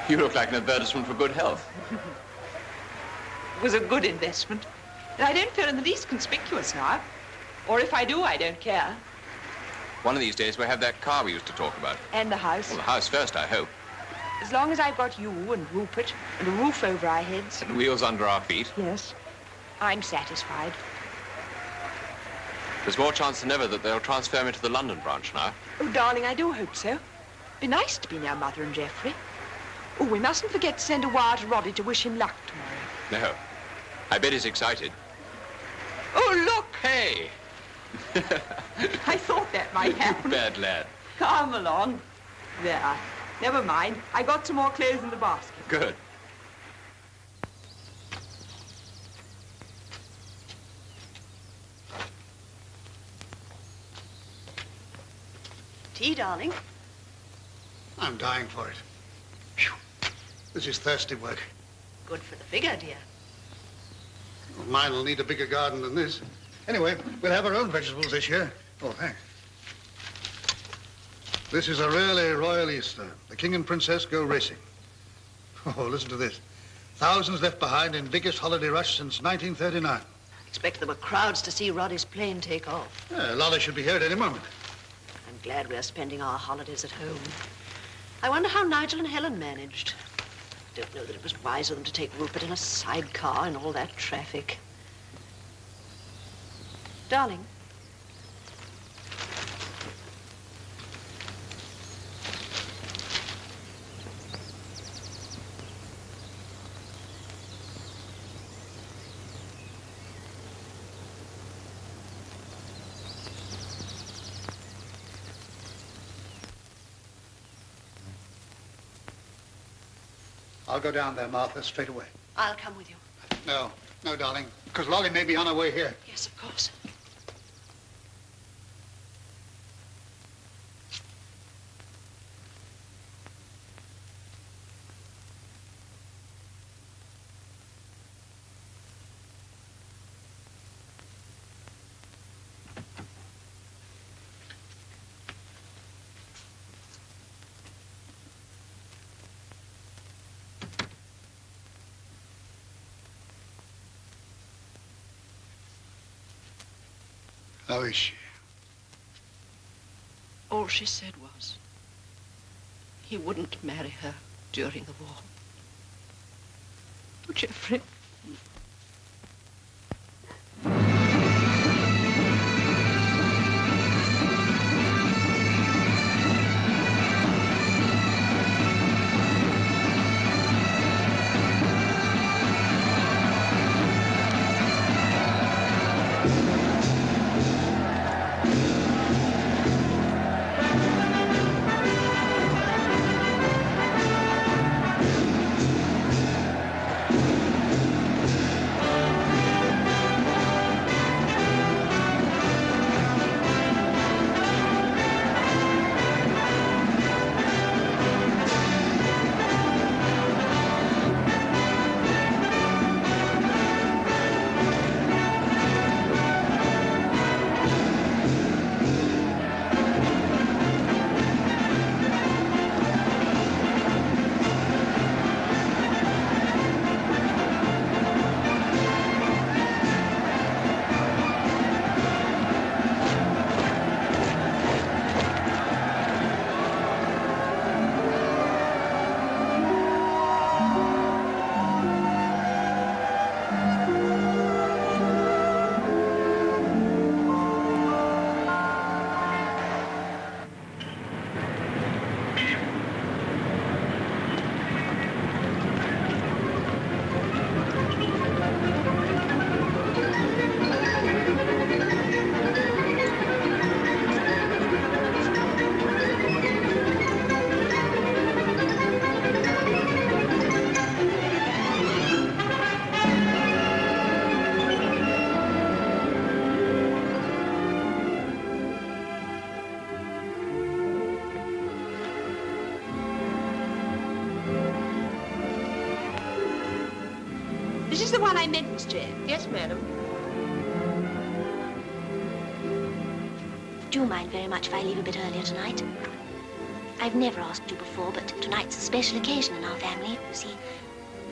You look like an advertisement for good health. It was a good investment. And I don't feel in the least conspicuous now. Or if I do, I don't care. One of these days we'll have that car we used to talk about. And the house. Well, the house first, I hope. As long as I've got you and Rupert and a roof over our heads. And wheels under our feet. Yes. I'm satisfied. There's more chance than ever that they'll transfer me to the London branch now. Oh, darling, I do hope so. Be nice to be near Mother and Geoffrey. Oh, we mustn't forget to send a wire to Roddy to wish him luck tomorrow. No. I bet he's excited. Oh, look! Hey! I thought that might happen. Bad lad. Come along. There. Never mind. I got some more clothes in the basket. Good. Tea, darling. I'm dying for it. Phew. This is thirsty work. Good for the figure, dear. Well, mine will need a bigger garden than this. Anyway, we'll have our own vegetables this year. Oh, thanks. This is a really royal Easter. The King and Princess go racing. Oh, listen to this. Thousands left behind in biggest holiday rush since 1939. Expect there were crowds to see Roddy's plane take off. Yeah, Lolly should be here at any moment. I'm glad we're spending our holidays at home. I wonder how Nigel and Helen managed. I don't know that it was wise of them to take Rupert in a sidecar and all that traffic. Darling. I'll go down there, Martha, straight away. I'll come with you. No, no, darling, because Lolly may be on her way here. Yes, of course. How is she? All she said was he wouldn't marry her during the war. Oh, Geoffrey. This is the one I meant, Miss Jane. Yes, madam. Do you mind very much if I leave a bit earlier tonight? I've never asked you before, but tonight's a special occasion in our family. You see,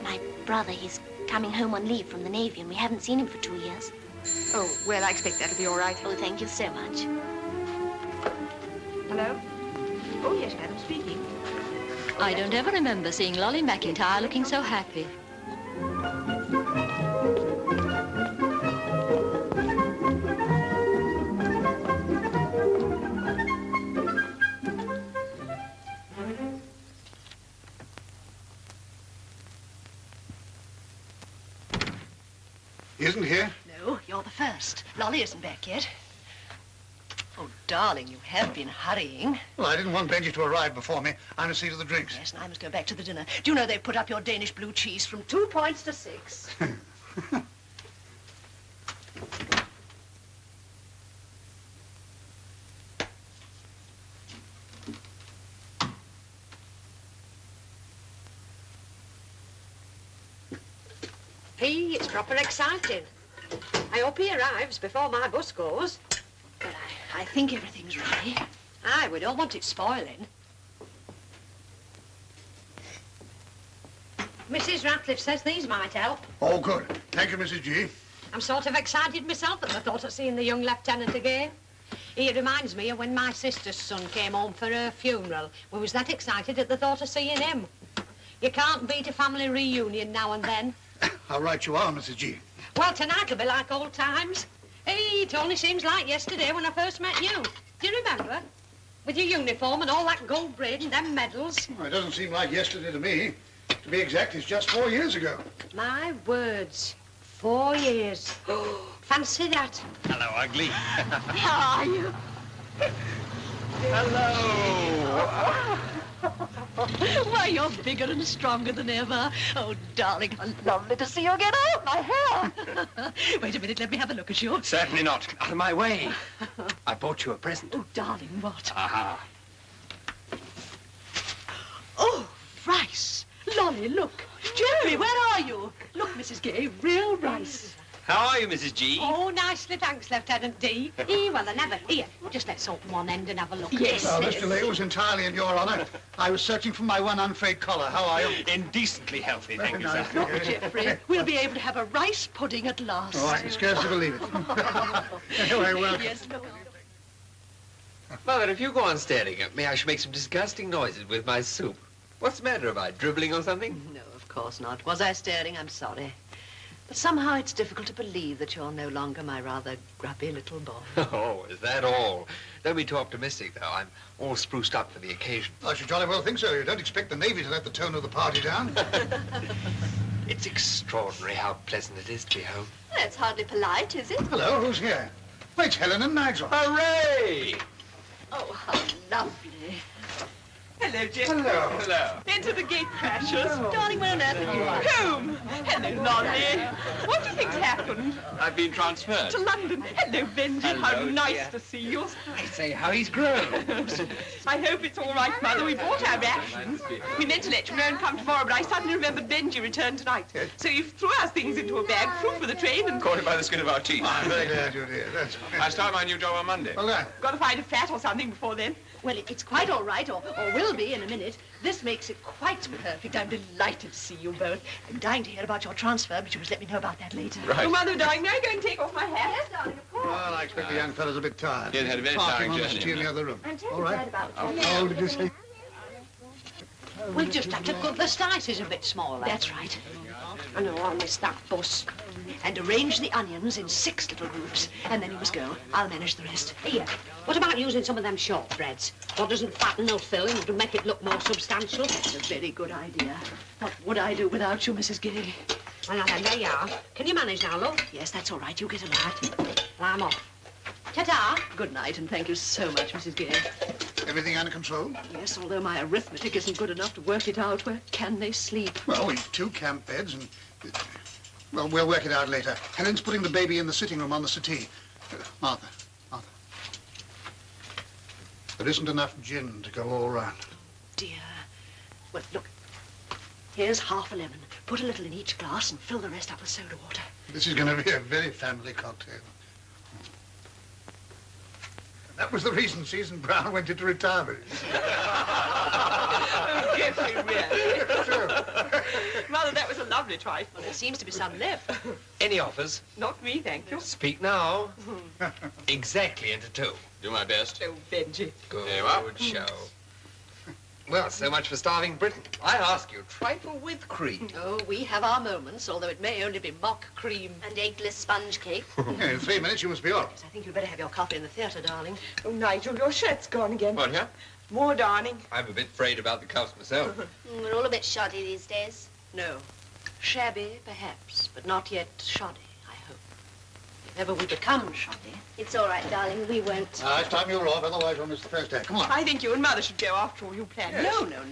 my brother, he's coming home on leave from the Navy, and we haven't seen him for 2 years. Oh, well, I expect that'll be all right. Oh, thank you so much. Hello? Oh, yes, madam, speaking. I don't ever remember seeing Lolly McIntyre looking so happy. He isn't here? No, you're the first. Lolly isn't back yet. Oh, darling, you have been hurrying. Well, I didn't want Benji to arrive before me. I must see to the drinks. Yes, and I must go back to the dinner. Do you know they've put up your Danish blue cheese from 2 points to 6? P, it's proper exciting. I hope he arrives before my bus goes. But I think everything's ready. Aye, we don't want it spoiling. Mrs. Ratcliffe says these might help. Oh, good. Thank you, Mrs. G. I'm sort of excited myself at the thought of seeing the young lieutenant again. He reminds me of when my sister's son came home for her funeral. We was that excited at the thought of seeing him. You can't beat a family reunion now and then. How right you are, Mrs. G. Well, tonight will be like old times. Hey, it only seems like yesterday when I first met you. Do you remember? With your uniform and all that gold braid and them medals. Well, it doesn't seem like yesterday to me. To be exact, it's just 4 years ago. My words. 4 years. Fancy that. Hello, ugly. How are you? Hello. Why, you're bigger and stronger than ever. Oh, darling, how lovely to see you again. Oh, my hair. Wait a minute, let me have a look at you. Certainly not. Out of my way. I bought you a present. Oh, darling, what? Aha. Oh, rice. Lolly, look. Jeffrey, where are you? Look, Mrs. Gay, real rice. How are you, Mrs. G? Oh, nicely, thanks, Lieutenant D. Well, I never. Here, just let's open one end and have a look. Yes. Well, Mr. Lee, it was entirely in your honour. I was searching for my one unfrayed collar. How are you? Indecently healthy, thank you, Very sir. nice. Look, Jeffrey, we'll be able to have a rice pudding at last. Oh, I can scarcely believe it. Anyway, welcome. Yes, look. Mother, if you go on staring at me, I shall make some disgusting noises with my soup. What's the matter? Am I dribbling or something? No, of course not. Was I staring? I'm sorry. But somehow it's difficult to believe that you're no longer my rather grubby little boy. Oh, is that all? Don't be too optimistic, though. I'm all spruced up for the occasion. I should jolly well think so. You don't expect the Navy to let the tone of the party down. It's extraordinary how pleasant it is to be home. That's hardly polite, is it? Hello, who's here? Why, it's Helen and Nigel. Hooray! Oh, how lovely. Hello, Jim. Hello. Hello. Into the gate crashers. Darling, where on earth are you? Home. Hello, Lolly. What do you think's happened? I've been transferred. To London. Hello, Benji. How Hello, nice dear. to see you. I say, how he's grown. I hope it's all right, Mother. We bought our rations. We meant to let you know and come tomorrow, but I suddenly remembered Benji returned tonight. So you threw our things into a bag, flew for the train, and... Caught it by the skin of our teeth. I'm very glad you're here. That's... I start my new job on Monday. Well done. Got to find a flat or something before then. Well, it's quite all right, or will be in a minute. This makes it quite perfect. I'm delighted to see you both. I'm dying to hear about your transfer, but you must let me know about that later. Right. Oh, Mother, darling, may I go and take off my hat? Yes, darling, of course. Well, I expect the young fellow's a bit tired. He had a very Parking tiring on the journey. settee in the other room. I'm All terribly right. glad about you. How old did you say? We'll just have to cut the slices a bit smaller. That's right. I know, I'll miss that bus. And arrange the onions in 6 little groups. And then you must go. I'll manage the rest. Here, what about using some of them shortbreads? What doesn't fatten or fill and to make it look more substantial? That's a very good idea. What would I do without you, Mrs. Gay? Well, then there you are. Can you manage now, love? Yes, that's all right. You get along. Well, I'm off. Ta-ta. Good night, and thank you so much, Mrs. Gay. Everything under control? Yes, although my arithmetic isn't good enough to work it out, where can they sleep? Well, we've 2 camp beds and... Well, we'll work it out later. Helen's putting the baby in the sitting room on the settee. Martha. There isn't enough gin to go all round. Dear. Well, look. Here's 11:30. Put a little in each glass and fill the rest up with soda water. This is going to be a very family cocktail. That was the reason Susan Brown went into retirement. Oh, Jeffrey, really? True. Mother, that was a lovely trifle. Well, there seems to be some left. Any offers? Not me, thank you. Speak now. Exactly into 2. Do my best. Oh, Benji. Good show. Well, so much for starving Britain. I ask you, trifle with cream. Oh, we have our moments, although it may only be mock cream. And eggless sponge cake. Yeah, in 3 minutes you must be off. Yes, I think you'd better have your coffee in the theatre, darling. Oh, Nigel, your shirt's gone again. What, yeah? More, darling. I'm a bit afraid about the cuffs myself. We're all a bit shoddy these days. No. Shabby, perhaps, but not yet shoddy, I hope. If ever we become shoddy. It's all right, darling. We won't. It's time you were off, otherwise we'll miss the first day. Come on. I think you and Mother should go after all you planned.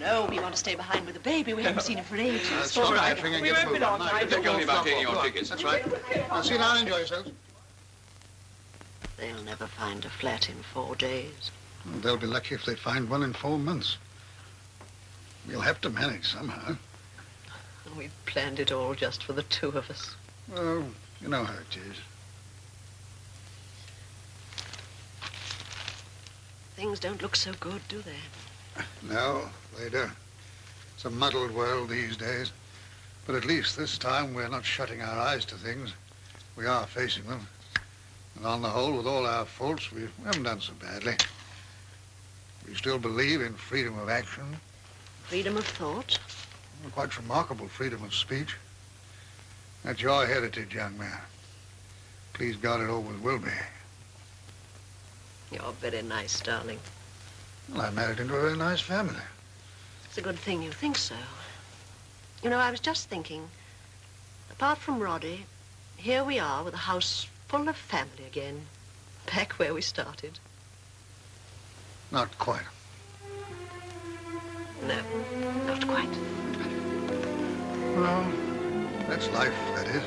No. We want to stay behind with the baby. We haven't seen her for ages. Stop nattering and We get won't be moving. long, Now, Nigel. you take Only about off, taking go your on. tickets. That's right. Now, sit down and enjoy yourselves. They'll never find a flat in 4 days. Well, they'll be lucky if they find one in 4 months. We'll have to manage somehow. We've planned it all just for the two of us. Well, you know how it is. Things don't look so good, do they? No, they don't. It's a muddled world these days. But at least this time we're not shutting our eyes to things. We are facing them. And on the whole, with all our faults, we haven't done so badly. We still believe in freedom of action. Freedom of thought? Quite remarkable freedom of speech. That's your heritage, young man. Please God, it always will be. You're very nice, darling. Well, I married into a very nice family. It's a good thing you think so. You know, I was just thinking, apart from Roddy, here we are with a house full of family again, back where we started. Not quite. No, not quite. Well, that's life, that is.